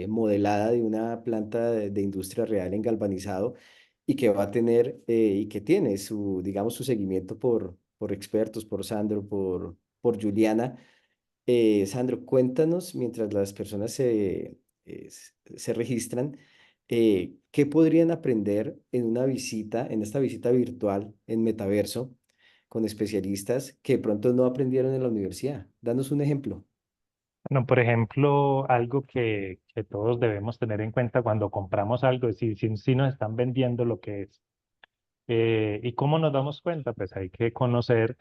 modelada de una planta de industria real en galvanizado y que va a tener y que tiene su, digamos, su seguimiento por expertos, por Sandro, por Juliana. Sandro, cuéntanos, mientras las personas se registran, ¿qué podrían aprender en una visita, en esta visita virtual en Metaverso, con especialistas que de pronto no aprendieron en la universidad? Danos un ejemplo. Bueno, por ejemplo, algo que todos debemos tener en cuenta cuando compramos algo es si nos están vendiendo lo que es. ¿Y cómo nos damos cuenta? Pues hay que conocer,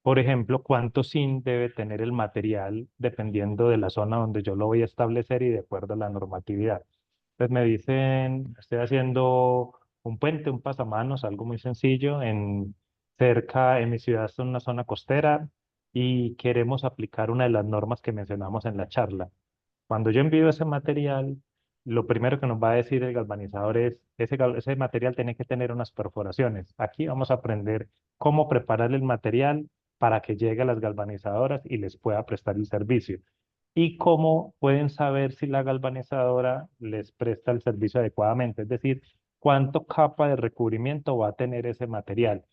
por ejemplo, cuánto zinc debe tener el material dependiendo de la zona donde yo lo voy a establecer y de acuerdo a la normatividad. Pues me dicen, estoy haciendo un puente, un pasamanos, algo muy sencillo, en mi ciudad es una zona costera y queremos aplicar una de las normas que mencionamos en la charla. Cuando yo envío ese material, lo primero que nos va a decir el galvanizador es, ese material tiene que tener unas perforaciones. Aquí vamos a aprender cómo preparar el material para que llegue a las galvanizadoras y les pueda prestar el servicio. Y cómo pueden saber si la galvanizadora les presta el servicio adecuadamente, es decir, cuánto capa de recubrimiento va a tener ese material.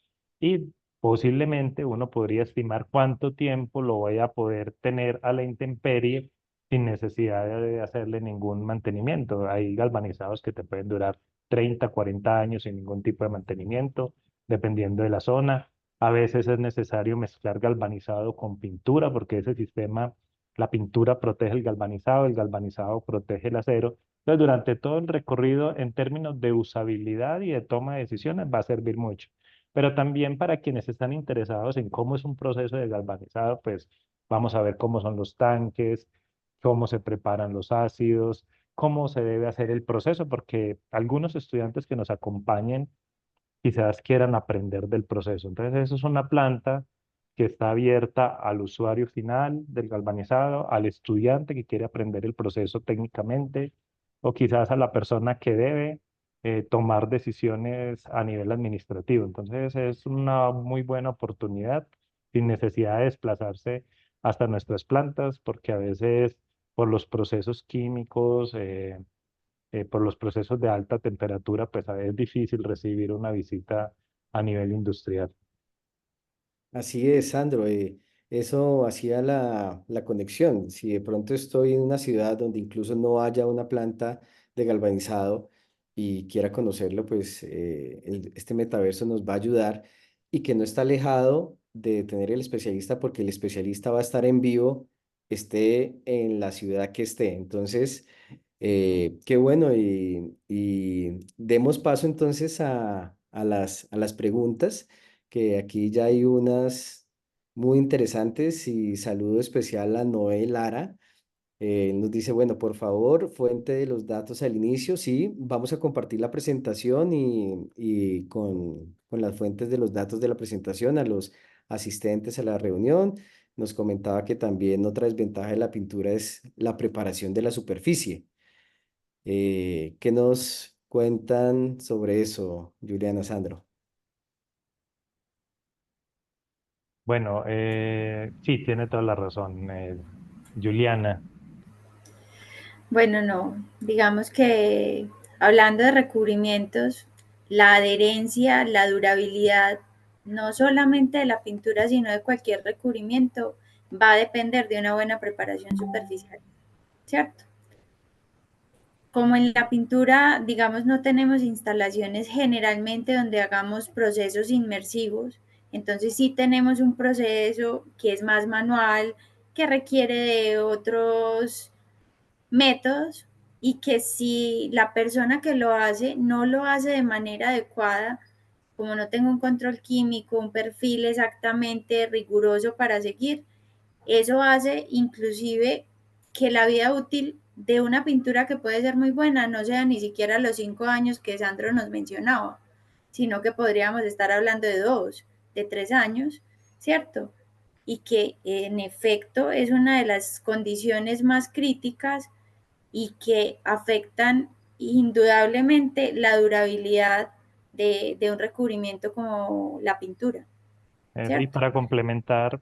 Y posiblemente uno podría estimar cuánto tiempo lo voy a poder tener a la intemperie sin necesidad de hacerle ningún mantenimiento. Hay galvanizados que te pueden durar 30, 40 años sin ningún tipo de mantenimiento, dependiendo de la zona. A veces es necesario mezclar galvanizado con pintura porque ese sistema, la pintura protege el galvanizado protege el acero. Entonces, durante todo el recorrido, en términos de usabilidad y de toma de decisiones, va a servir mucho. Pero también para quienes están interesados en cómo es un proceso de galvanizado, pues vamos a ver cómo son los tanques, cómo se preparan los ácidos, cómo se debe hacer el proceso, porque algunos estudiantes que nos acompañen quizás quieran aprender del proceso. Entonces, eso es una planta que está abierta al usuario final del galvanizado, al estudiante que quiere aprender el proceso técnicamente, o quizás a la persona que debe tomar decisiones a nivel administrativo. Entonces, es una muy buena oportunidad sin necesidad de desplazarse hasta nuestras plantas, porque a veces por los procesos químicos, por los procesos de alta temperatura, pues a veces es difícil recibir una visita a nivel industrial. Así es, Sandro. Eso hacía la conexión. Si de pronto estoy en una ciudad donde incluso no haya una planta de galvanizado y quiera conocerlo, pues este metaverso nos va a ayudar y que no está alejado de tener el especialista porque el especialista va a estar en vivo, esté en la ciudad que esté. Entonces, qué bueno y demos paso entonces a las preguntas que aquí ya hay unas muy interesantes y saludo especial a Noé Lara. Nos dice, bueno, por favor, fuente de los datos al inicio. Sí, vamos a compartir la presentación y con las fuentes de los datos de la presentación a los asistentes a la reunión. Nos comentaba que también otra desventaja de la pintura es la preparación de la superficie. ¿Qué nos cuentan sobre eso, Juliana, Sandro? Bueno, sí, tiene toda la razón, Juliana. Bueno, no, digamos que hablando de recubrimientos, la adherencia, la durabilidad, no solamente de la pintura, sino de cualquier recubrimiento, va a depender de una buena preparación superficial, ¿cierto? Como en la pintura, digamos, no tenemos instalaciones generalmente donde hagamos procesos inmersivos, entonces sí tenemos un proceso que es más manual, que requiere de otros métodos y que si la persona que lo hace no lo hace de manera adecuada, como no tengo un control químico, un perfil exactamente riguroso para seguir, eso hace inclusive que la vida útil de una pintura que puede ser muy buena no sea ni siquiera los 5 años que Sandro nos mencionaba, sino que podríamos estar hablando de 2, de 3 años, ¿cierto? Y que en efecto es una de las condiciones más críticas y que afectan indudablemente la durabilidad de un recubrimiento como la pintura, Y ¿cierto? para complementar,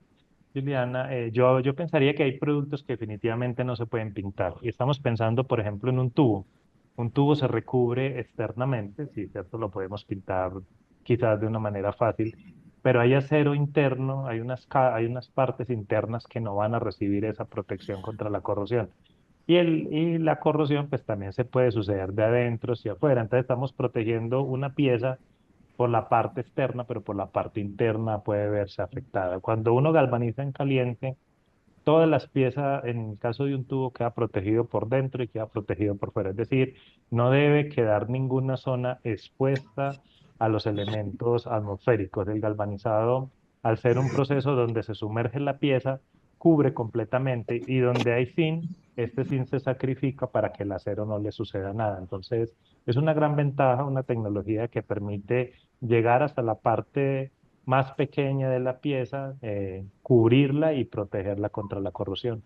Juliana, yo pensaría que hay productos que definitivamente no se pueden pintar. Y estamos pensando, por ejemplo, en un tubo. Un tubo se recubre externamente, sí, cierto, lo podemos pintar quizás de una manera fácil, pero hay acero interno, hay unas partes internas que no van a recibir esa protección contra la corrosión. Y la corrosión, pues también se puede suceder de adentro hacia afuera. Entonces estamos protegiendo una pieza por la parte externa, pero por la parte interna puede verse afectada. Cuando uno galvaniza en caliente, todas las piezas, en el caso de un tubo, queda protegido por dentro y queda protegido por fuera. Es decir, no debe quedar ninguna zona expuesta a los elementos atmosféricos. El galvanizado, al ser un proceso donde se sumerge la pieza, cubre completamente y donde hay zinc, este zinc se sacrifica para que el acero no le suceda nada. Entonces, es una gran ventaja, una tecnología que permite llegar hasta la parte más pequeña de la pieza, cubrirla y protegerla contra la corrosión.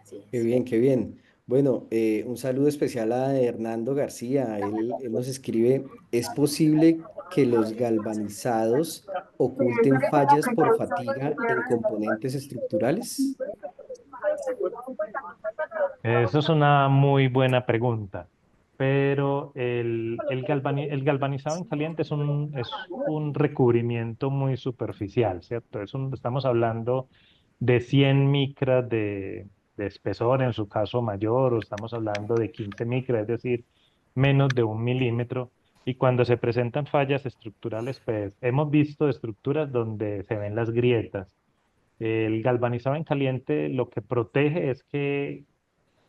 Así Qué es. bien, qué bien. Bueno, un saludo especial a Hernando García. Él nos escribe, ¿es posible que los galvanizados oculten fallas por fatiga en componentes estructurales? Eso es una muy buena pregunta, pero el galvanizado en caliente es un recubrimiento muy superficial, ¿cierto? Estamos hablando de 100 micras de espesor en su caso mayor, o estamos hablando de 15 micras, es decir, menos de 1 milímetro. Y cuando se presentan fallas estructurales, pues hemos visto estructuras donde se ven las grietas. El galvanizado en caliente lo que protege es que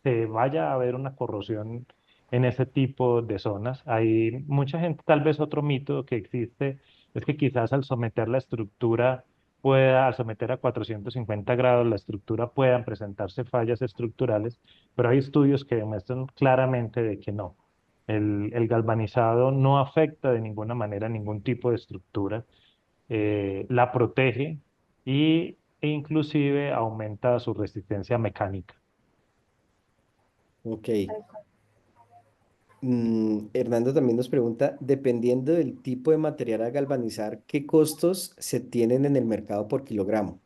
se vaya a haber una corrosión en ese tipo de zonas. Hay mucha gente, tal vez otro mito que existe es que quizás al someter la estructura al someter a 450 grados, la estructura puedan presentarse fallas estructurales, pero hay estudios que demuestran claramente de que no. El galvanizado no afecta de ninguna manera ningún tipo de estructura, la protege e inclusive aumenta su resistencia mecánica. Ok. Hernando también nos pregunta, dependiendo del tipo de material a galvanizar, ¿qué costos se tienen en el mercado por kilogramo?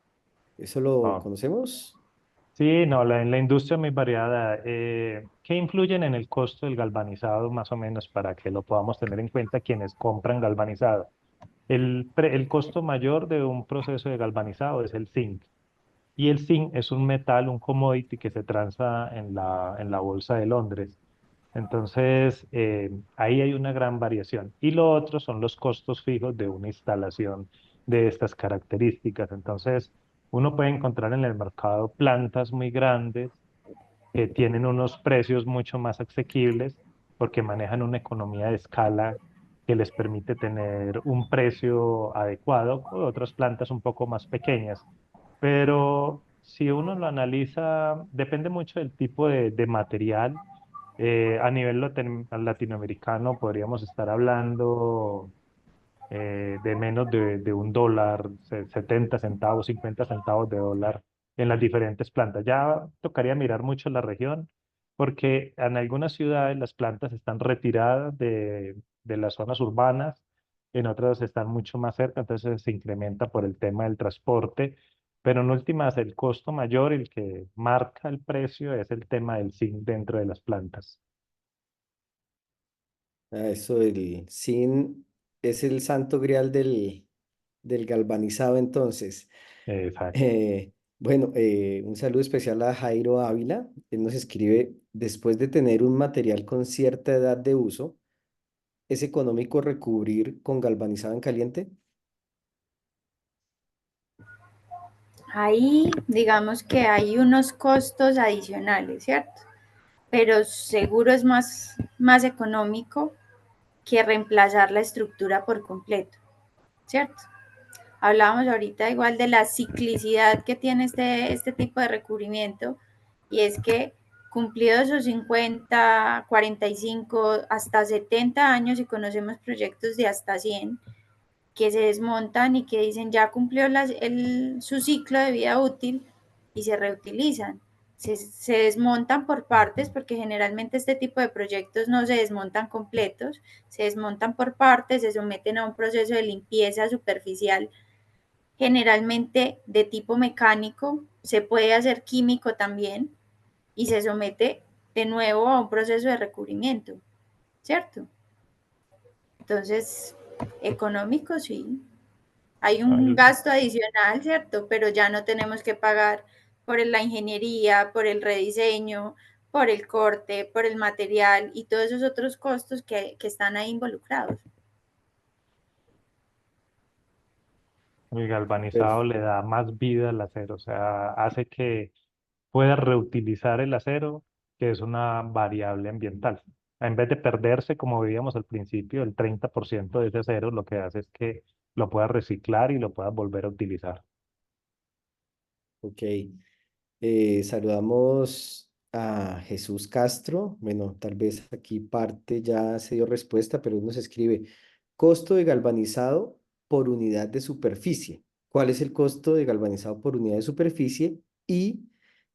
¿Eso lo Ah, conocemos? sí, no, en la industria es muy variada. ¿Qué influyen en el costo del galvanizado, más o menos, para que lo podamos tener en cuenta quienes compran galvanizado? El costo mayor de un proceso de galvanizado es el zinc. Y el zinc es un metal, un commodity que se transa en la bolsa de Londres. Entonces, ahí hay una gran variación. Y lo otro son los costos fijos de una instalación de estas características. Entonces, uno puede encontrar en el mercado plantas muy grandes que tienen unos precios mucho más asequibles porque manejan una economía de escala que les permite tener un precio adecuado, o otras plantas un poco más pequeñas. Pero si uno lo analiza, depende mucho del tipo de material. A nivel latinoamericano podríamos estar hablando de menos de $1, 70 centavos, 50 centavos de dólar en las diferentes plantas. Ya tocaría mirar mucho la región, porque en algunas ciudades las plantas están retiradas de las zonas urbanas, en otras están mucho más cerca, entonces se incrementa por el tema del transporte. Pero en últimas, el costo mayor, el que marca el precio, es el tema del zinc dentro de las plantas. Eso del zinc es el santo grial del galvanizado entonces. Exacto. Bueno, un saludo especial a Jairo Ávila. Él nos escribe, después de tener un material con cierta edad de uso, ¿es económico recubrir con galvanizado en caliente? Ahí digamos que hay unos costos adicionales, ¿cierto? Pero seguro es más económico que reemplazar la estructura por completo, ¿cierto? Hablábamos ahorita igual de la ciclicidad que tiene este tipo de recubrimiento, y es que cumplidos esos 50, 45, hasta 70 años, y conocemos proyectos de hasta 100, que se desmontan y que dicen ya cumplió su ciclo de vida útil y se reutilizan. Se desmontan por partes, porque generalmente este tipo de proyectos no se desmontan completos, se desmontan por partes, se someten a un proceso de limpieza superficial, generalmente de tipo mecánico, se puede hacer químico también, y se somete de nuevo a un proceso de recubrimiento, ¿cierto? Entonces, económico sí. Hay un gasto adicional, ¿cierto? Pero ya no tenemos que pagar por la ingeniería, por el rediseño, por el corte, por el material y todos esos otros costos que están ahí involucrados. El galvanizado Perf- le da más vida al acero, o sea, hace que pueda reutilizar el acero, que es una variable ambiental. En vez de perderse, como veíamos al principio, el 30% de ese acero, lo que hace es que lo pueda reciclar y lo pueda volver a utilizar. Ok. Saludamos a Jesús Castro. Bueno, tal vez aquí parte ya se dio respuesta, pero nos escribe, costo de galvanizado por unidad de superficie. ¿Cuál es el costo de galvanizado por unidad de superficie y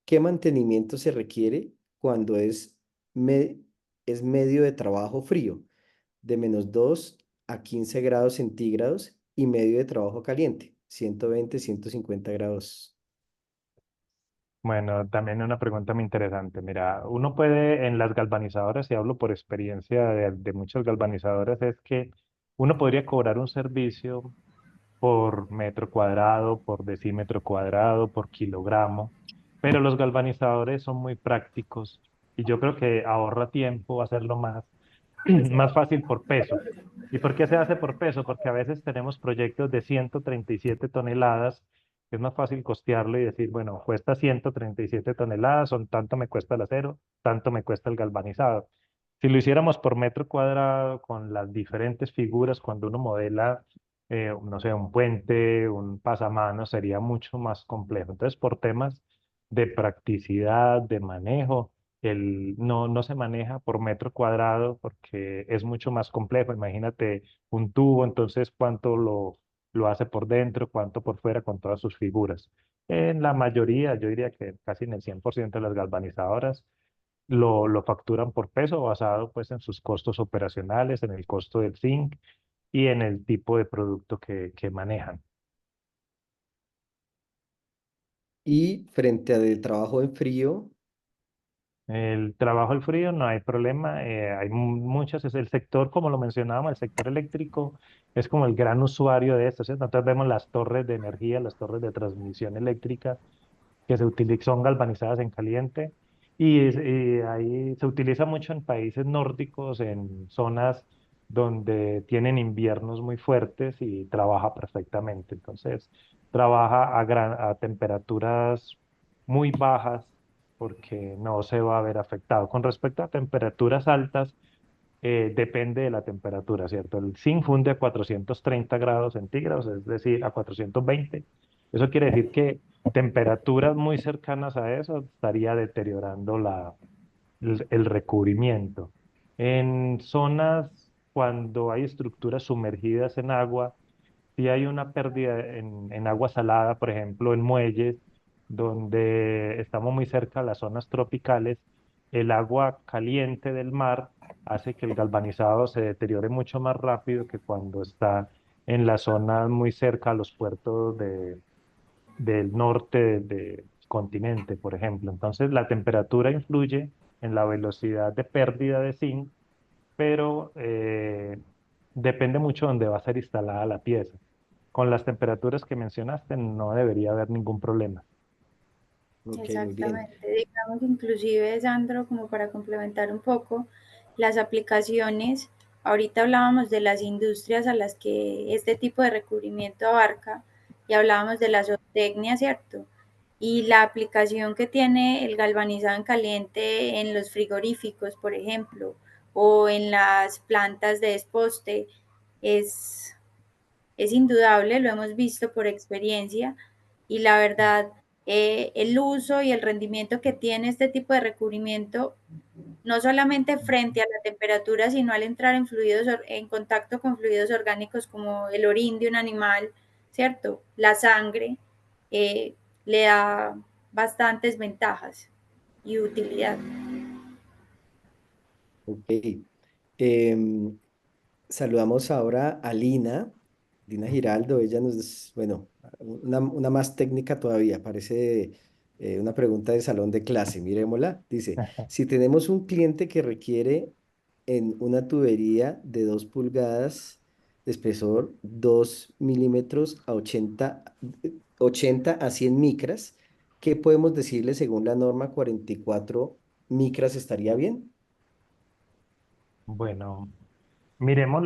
qué mantenimiento se requiere cuando es medio de trabajo frío, de -2 a 15 grados centígrados y medio de trabajo caliente, 120 a 150 grados? Bueno, también una pregunta muy interesante. Mira, uno puede en las galvanizadoras, y hablo por experiencia de muchas galvanizadoras, es que uno podría cobrar un servicio por metro cuadrado, por decímetro cuadrado, por kilogramo, pero los galvanizadores son muy prácticos y yo creo que ahorra tiempo hacerlo más, más fácil por peso. ¿Y por qué se hace por peso? Porque a veces tenemos proyectos de 137 toneladas, que es más fácil costearlo y decir, bueno, cuesta 137 toneladas, son tanto me cuesta el acero, tanto me cuesta el galvanizado. Si lo hiciéramos por metro cuadrado, con las diferentes figuras, cuando uno modela, no sé, un puente, un pasamanos, sería mucho más complejo. Entonces, por temas de practicidad, de manejo, no se maneja por metro cuadrado porque es mucho más complejo. Imagínate un tubo, entonces cuánto lo hace por dentro, cuánto por fuera, con todas sus figuras. En la mayoría, yo diría que casi en el 100% de las galvanizadoras, lo facturan por peso basado pues en sus costos operacionales, en el costo del zinc y en el tipo de producto que manejan. Y frente al trabajo en frío, El trabajo al frío no hay problema, hay muchas, es el sector, como lo mencionábamos, el sector eléctrico es como el gran usuario de esto, ¿cierto? Nosotros vemos las torres de energía, las torres de transmisión eléctrica que son galvanizadas en caliente y ahí se utiliza mucho en países nórdicos, en zonas donde tienen inviernos muy fuertes y trabaja perfectamente. Entonces, trabaja a temperaturas muy bajas porque no se va a ver afectado. Con respecto a temperaturas altas, depende de la temperatura, ¿cierto? El zinc funde a 430 grados centígrados, es decir, a 420. Eso quiere decir que temperaturas muy cercanas a eso estaría deteriorando el recubrimiento. En zonas cuando hay estructuras sumergidas en agua, si hay una pérdida en agua salada, por ejemplo, en muelles, donde estamos muy cerca de las zonas tropicales, el agua caliente del mar hace que el galvanizado se deteriore mucho más rápido que cuando está en las zonas muy cerca a los puertos del norte del continente, por ejemplo. Entonces, la temperatura influye en la velocidad de pérdida de zinc, pero depende mucho de dónde va a ser instalada la pieza. Con las temperaturas que mencionaste, no debería haber ningún problema. ok, muy bien. Exactamente, digamos inclusive, Sandro, como para complementar un poco las aplicaciones, ahorita hablábamos de las industrias a las que este tipo de recubrimiento abarca, y hablábamos de la zootecnia, ¿cierto? Y la aplicación que tiene el galvanizado en caliente en los frigoríficos, por ejemplo, o en las plantas de desposte, es, es indudable, lo hemos visto por experiencia y la verdad, el uso y el rendimiento que tiene este tipo de recubrimiento, no solamente frente a la temperatura, sino al entrar en fluidos, en contacto con fluidos orgánicos como el orín de un animal, ¿cierto? La sangre, le da bastantes ventajas y utilidad. Ok. Em, Saludamos ahora a Lina, Lina Giraldo. Ella nos, bueno, una más técnica todavía, parece una pregunta de salón de clase. Miremosla. Dice, si tenemos un cliente que requiere en una tubería de 2 pulgadas de espesor, 2 milímetros a 80 a 100 micras, ¿qué podemos decirle según la norma 44 micras estaría bien? Bueno, miremos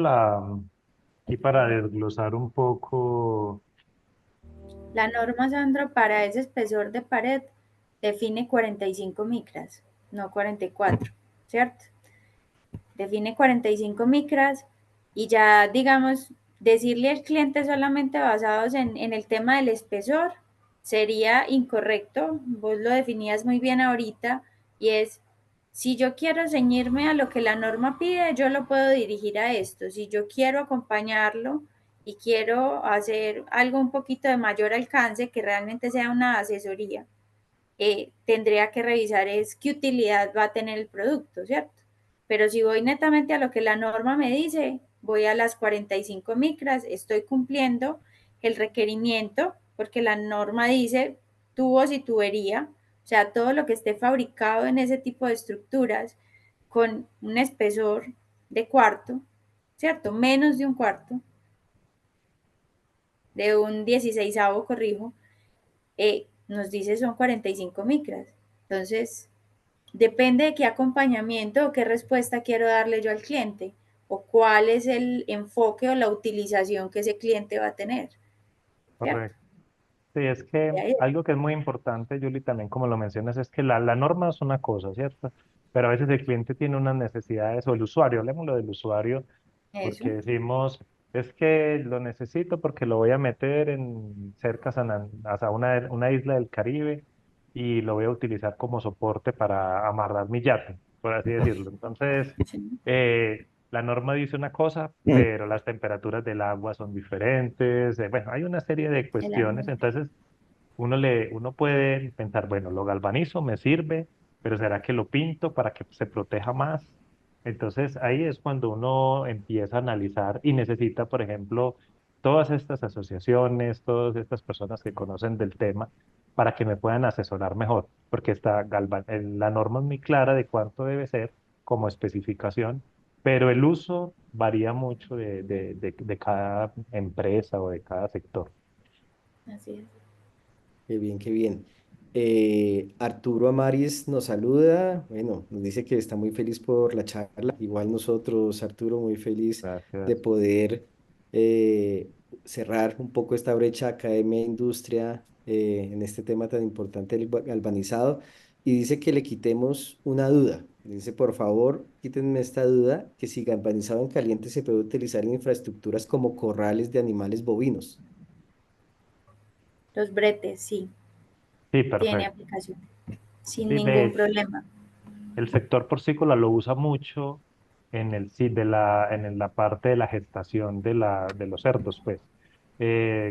y para desglosar un poco, La norma, Sandro, para ese espesor de pared define 45 micras, no 44, ¿cierto? Define 45 micras y ya, digamos, decirle al cliente solamente basados en el tema del espesor sería incorrecto. Vos lo definías muy bien ahorita y es, si yo quiero ceñirme a lo que la norma pide, yo lo puedo dirigir a esto. Si yo quiero acompañarlo y quiero hacer algo un poquito de mayor alcance, que realmente sea una asesoría, tendría que revisar es qué utilidad va a tener el producto, ¿cierto? Pero si voy netamente a lo que la norma me dice, voy a las 45 micras, estoy cumpliendo el requerimiento, porque la norma dice tubos y tubería, o sea, todo lo que esté fabricado en ese tipo de estructuras con un espesor de cuarto, ¿cierto? Menos de un cuarto, de un 16avo, corrijo, nos dice son 45 micras. Entonces, depende de qué acompañamiento o qué respuesta quiero darle yo al cliente o cuál es el enfoque o la utilización que ese cliente va a tener, ¿cierto? correcto. Sí, es que De ahí. algo que es muy importante, Julie, también como lo mencionas, es que la norma es una cosa, ¿cierto? Pero a veces el cliente tiene unas necesidades, o el usuario, hablemoslo del usuario, Eso, porque decimos, es que lo necesito porque lo voy a meter en cerca a una isla del Caribe y lo voy a utilizar como soporte para amarrar mi yate, por así decirlo. Entonces, sí. la norma dice una cosa, pero las temperaturas del agua son diferentes. Bueno, hay una serie de El cuestiones. ambiente. Entonces, uno puede pensar, bueno, lo galvanizo, me sirve, pero ¿será que lo pinto para que se proteja más? Entonces, ahí es cuando uno empieza a analizar y necesita, por ejemplo, todas estas asociaciones, todas estas personas que conocen del tema para que me puedan asesorar mejor, porque la norma es muy clara de cuánto debe ser como especificación, pero el uso varía mucho de cada empresa o de cada sector. Así es. Qué bien, qué bien. Arturo Amaris nos saluda, bueno, nos dice que está muy feliz por la charla. Igual nosotros, Arturo, muy feliz de Gracias. poder cerrar un poco esta brecha academia-industria en este tema tan importante del galvanizado. Y dice que le quitemos una duda. Dice, por favor, quítenme esta duda, que si galvanizado en caliente se puede utilizar en infraestructuras como corrales de animales bovinos. Los bretes, sí, Sí, tiene perfecto. aplicación, sin Sí, de ningún hecho, problema. el sector porcícola lo usa mucho en la parte de la gestación de los cerdos, pues.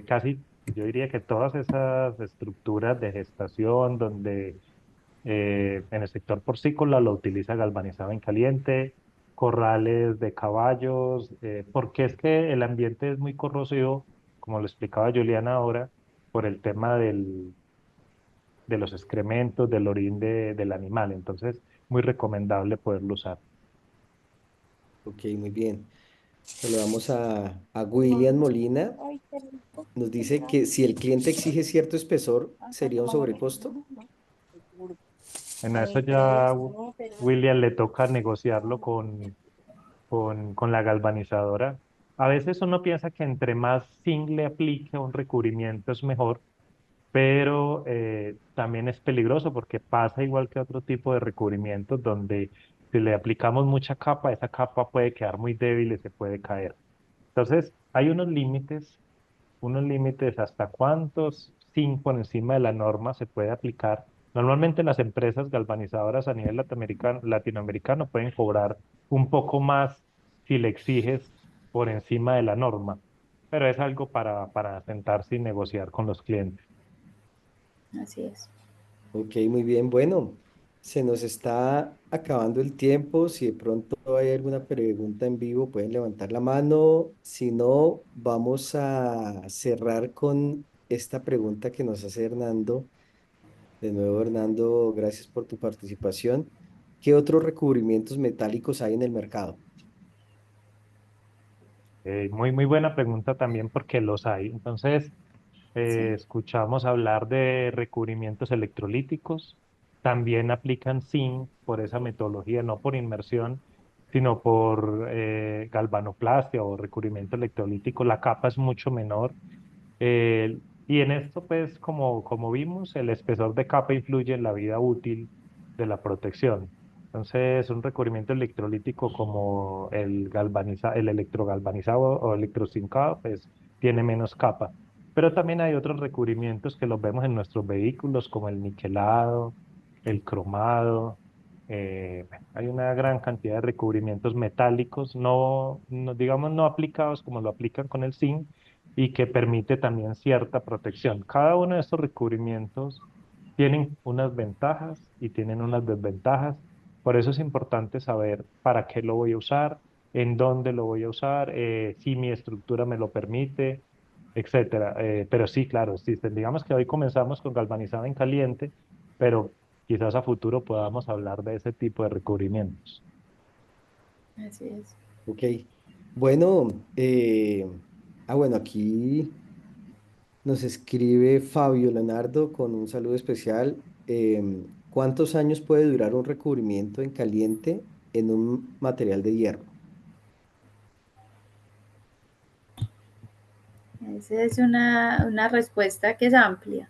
Casi, yo diría que todas esas estructuras de gestación donde en el sector porcícola lo utiliza galvanizado en caliente, corrales de caballos, porque es que el ambiente es muy corrosivo, como lo explicaba Juliana ahora, por el tema de los excrementos, del orín del animal. Entonces, muy recomendable poderlo usar. Ok, muy bien. Saludamos a William Molina. Nos dice que si el cliente exige cierto espesor, ¿sería un sobrecosto? En eso ya William le toca negociarlo con la galvanizadora. A veces uno piensa que entre más zinc le aplique a un recubrimiento es mejor, pero también es peligroso porque pasa igual que otro tipo de recubrimientos donde si le aplicamos mucha capa, esa capa puede quedar muy débil y se puede caer. Entonces, hay unos límites hasta cuántos zinc por encima de la norma se puede aplicar. Normalmente las empresas galvanizadoras a nivel latinoamericano pueden cobrar un poco más si le exiges por encima de la norma, pero es algo para sentarse y negociar con los clientes. Así es. Ok, muy bien. Bueno, se nos está acabando el tiempo. Si de pronto hay alguna pregunta en vivo, pueden levantar la mano. Si no, vamos a cerrar con esta pregunta que nos hace Hernando. De nuevo, Hernando, gracias por tu participación. ¿Qué otros recubrimientos metálicos hay en el mercado? Muy buena pregunta también porque los hay. Entonces, Sí. escuchamos hablar de recubrimientos electrolíticos. También aplican zinc por esa metodología, no por inmersión, sino por galvanoplastia o recubrimiento electrolítico. La capa es mucho menor. Y en esto, pues, como vimos, el espesor de capa influye en la vida útil de la protección. Entonces, un recubrimiento electrolítico como el electrogalvanizado o electrocincado, pues, tiene menos capa. Pero también hay otros recubrimientos que los vemos en nuestros vehículos, como el niquelado, el cromado. Bueno, hay una gran cantidad de recubrimientos metálicos, digamos, no aplicados como lo aplican con el zinc, y que permite también cierta protección. Cada uno de estos recubrimientos tienen unas ventajas y tienen unas desventajas. Por eso es importante saber para qué lo voy a usar, en dónde lo voy a usar, si mi estructura me lo permite, etcétera. Pero sí, claro, existen. Digamos que hoy comenzamos con galvanizado en caliente, pero quizás a futuro podamos hablar de ese tipo de recubrimientos. Así es. Ok. Bueno, bueno, aquí nos escribe Fabio Leonardo con un saludo especial. ¿Cuántos años puede durar un recubrimiento en caliente en un material de hierro? Esa es una respuesta que es amplia,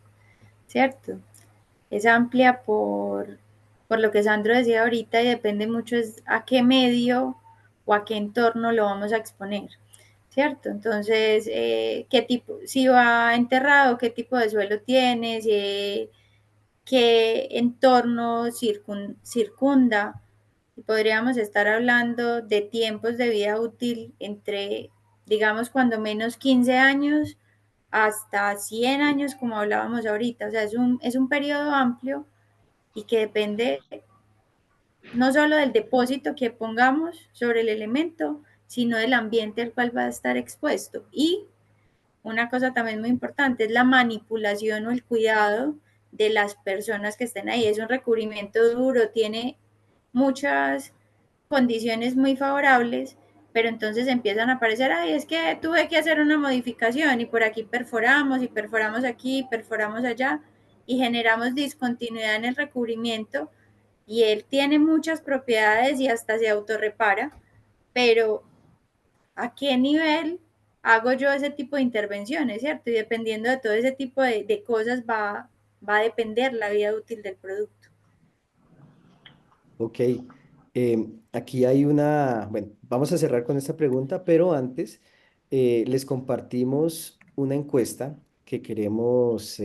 ¿cierto? Es amplia por lo que Sandro decía ahorita y depende mucho es a qué medio o a qué entorno lo vamos a exponer, ¿cierto? Entonces, ¿qué tipo, si va enterrado, qué tipo de suelo tiene, si, qué entorno circunda? Y podríamos estar hablando de tiempos de vida útil entre, digamos, cuando menos 15 años hasta 100 años, como hablábamos ahorita. O sea, es un periodo amplio y que depende no solo del depósito que pongamos sobre el elemento, sino del ambiente al cual va a estar expuesto. Y una cosa también muy importante es la manipulación o el cuidado de las personas que estén ahí. Es un recubrimiento duro, tiene muchas condiciones muy favorables, pero entonces empiezan a aparecer, ay, es que tuve que hacer una modificación y por aquí perforamos y perforamos aquí, perforamos allá y generamos discontinuidad en el recubrimiento y él tiene muchas propiedades y hasta se autorrepara, pero ¿a qué nivel hago yo ese tipo de intervenciones, cierto? Y dependiendo de todo ese tipo de cosas va a depender la vida útil del producto. Ok. Aquí hay bueno, vamos a cerrar con esta pregunta, pero antes les compartimos una encuesta que queremos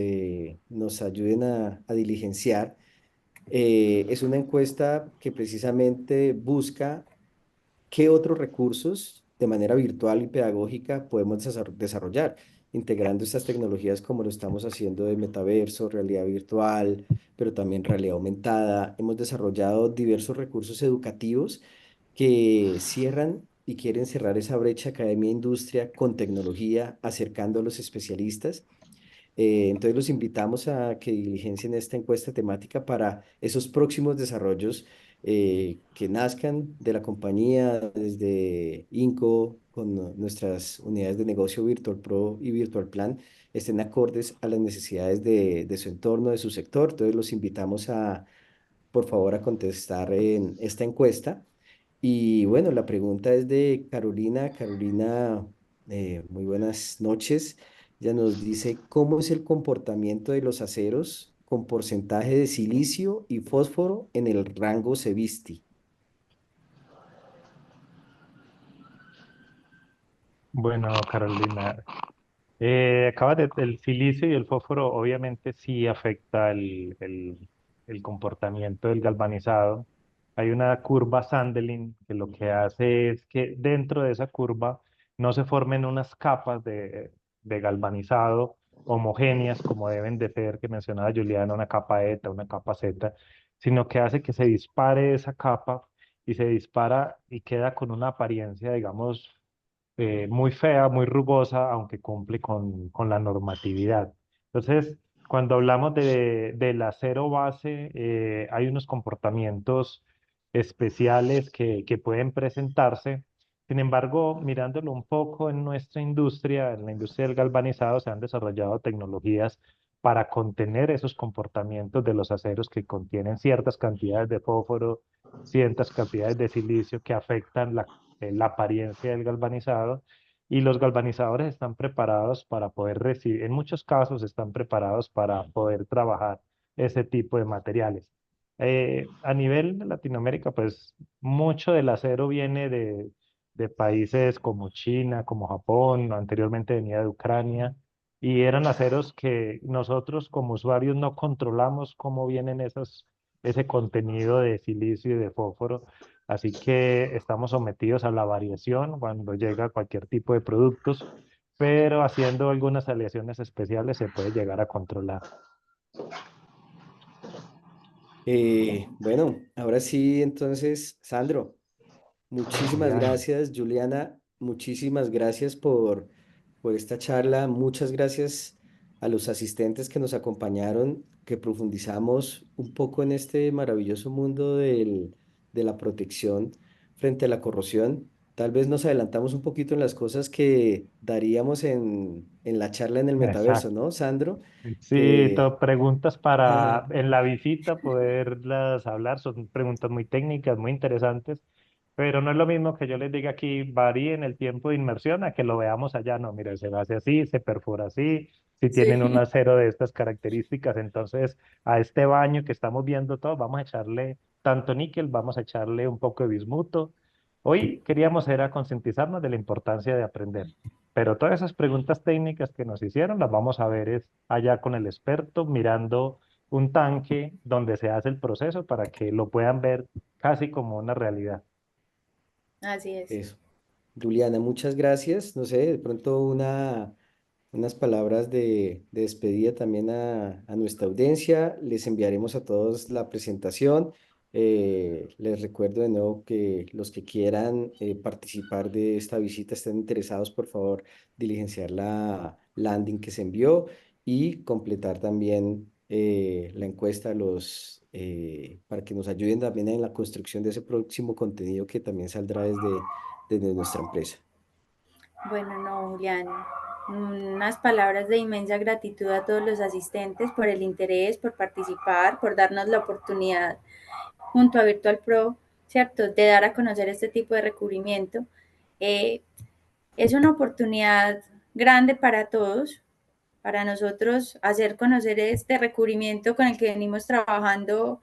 nos ayuden a diligenciar. Es una encuesta que precisamente busca qué otros recursos de manera virtual y pedagógica podemos desarrollar, integrando estas tecnologías como lo estamos haciendo de metaverso, realidad virtual, pero también realidad aumentada. Hemos desarrollado diversos recursos educativos que cierran y quieren cerrar esa brecha academia-industria con tecnología, acercando a los especialistas. Entonces los invitamos a que diligencien esta encuesta temática para esos próximos desarrollos que nazcan de la compañía desde INCO con nuestras unidades de negocio Virtual Pro y Virtual Plan estén acordes a las necesidades de su entorno, de su sector. Entonces los invitamos por favor, a contestar en esta encuesta. Y bueno, la pregunta es de Carolina. Carolina, muy buenas noches. Ella nos dice, ¿cómo es el comportamiento de los aceros con porcentaje de silicio y fósforo en el rango Cevisti? Bueno, Carolina, el silicio y el fósforo obviamente sí afecta el comportamiento del galvanizado. Hay una curva Sandelin que lo que hace es que dentro de esa curva no se formen unas capas de galvanizado homogéneas como deben de ser, que mencionaba Juliana, una capa eta, una capa zeta, sino que hace que se dispare esa capa y se dispara y queda con una apariencia, digamos, muy fea, muy rugosa, aunque cumple con la normatividad. Entonces, cuando hablamos del acero base, hay unos comportamientos especiales que pueden presentarse. Sin embargo, mirándolo un poco en nuestra industria, en la industria del galvanizado, se han desarrollado tecnologías para contener esos comportamientos de los aceros que contienen ciertas cantidades de fósforo, ciertas cantidades de silicio que afectan la apariencia del galvanizado, y los galvanizadores están preparados para poder recibir, en muchos casos están preparados para poder trabajar ese tipo de materiales. A nivel de Latinoamérica, pues mucho del acero viene de países como China, como Japón, anteriormente venía de Ucrania, y eran aceros que nosotros como usuarios no controlamos cómo vienen ese contenido de silicio y de fósforo. Así que estamos sometidos a la variación cuando llega cualquier tipo de productos, pero haciendo algunas aleaciones especiales se puede llegar a controlar. Bueno, ahora sí, entonces, Sandro. Muchísimas Julián, gracias, Juliana. Muchísimas gracias por esta charla. Muchas gracias a los asistentes que nos acompañaron, que profundizamos un poco en este maravilloso mundo de la protección frente a la corrosión. Tal vez nos adelantamos un poquito en las cosas que daríamos en la charla en el metaverso, exacto. ¿no, Sandro? Sí, Que preguntas para en la visita poderlas hablar, son preguntas muy técnicas, muy interesantes, pero no es lo mismo que yo les diga aquí, varíen el tiempo de inmersión a que lo veamos allá. No, mira, se hace así, se perfora así, si tienen un Sí, acero de estas características, entonces a este baño que estamos viendo todo, vamos a echarle tanto níquel, vamos a echarle un poco de bismuto. Hoy queríamos era concientizarnos de la importancia de aprender. Pero todas esas preguntas técnicas que nos hicieron las vamos a ver es allá con el experto mirando un tanque donde se hace el proceso para que lo puedan ver casi como una realidad. así es. eso. Juliana, muchas gracias. No sé, de pronto unas palabras de despedida también a nuestra audiencia. Les enviaremos a todos la presentación. Les recuerdo de nuevo que los que quieran participar de esta visita, estén interesados, por favor, diligenciar la landing que se envió y completar también la encuesta para que nos ayuden también en la construcción de ese próximo contenido que también saldrá desde nuestra empresa. Bueno, no, Julián, unas palabras de inmensa gratitud a todos los asistentes por el interés, por participar, por darnos la oportunidad junto a Virtual Pro, ¿cierto?, de dar a conocer este tipo de recubrimiento. Eh, es una oportunidad grande para todos, para nosotros hacer conocer este recubrimiento con el que venimos trabajando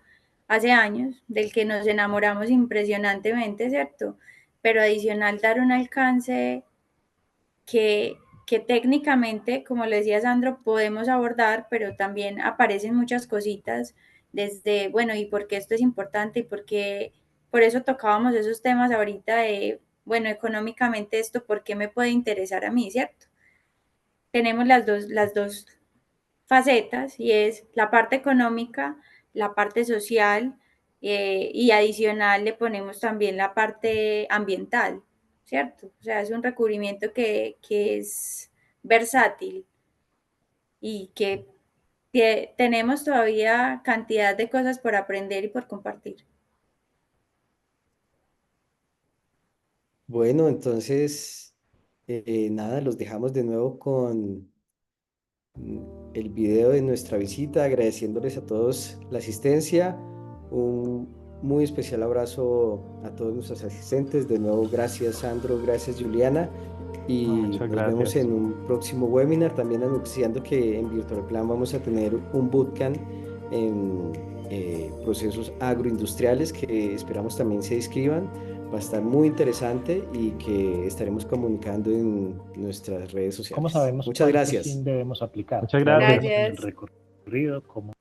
hace años, del que nos enamoramos impresionantemente, ¿cierto? Pero adicional dar un alcance que técnicamente, como le decía Sandro, podemos abordar, pero también aparecen muchas cositas desde, bueno, y por qué esto es importante y por qué, por eso tocábamos esos temas ahorita de, bueno, económicamente esto, ¿por qué me puede interesar a mí, cierto? Tenemos las dos facetas y es la parte económica, la parte social y adicional le ponemos también la parte ambiental, ¿cierto? O sea, es un recubrimiento que es versátil y que tenemos todavía cantidad de cosas por aprender y por compartir. Bueno, entonces, nada, los dejamos de nuevo con el video de nuestra visita, agradeciéndoles a todos la asistencia. Un muy especial abrazo a todos nuestros asistentes. De nuevo, gracias Sandro, gracias Juliana. Y Muchas nos vemos gracias. en un próximo webinar. También anunciando que en Virtual Plan vamos a tener un bootcamp en procesos agroindustriales que esperamos también se inscriban. Va a estar muy interesante y que estaremos comunicando en nuestras redes ¿Cómo sociales. sabemos Muchas cuánto gracias. SIN debemos aplicar? Muchas Ya lo gracias. vimos en el Gracias. recorrido, cómo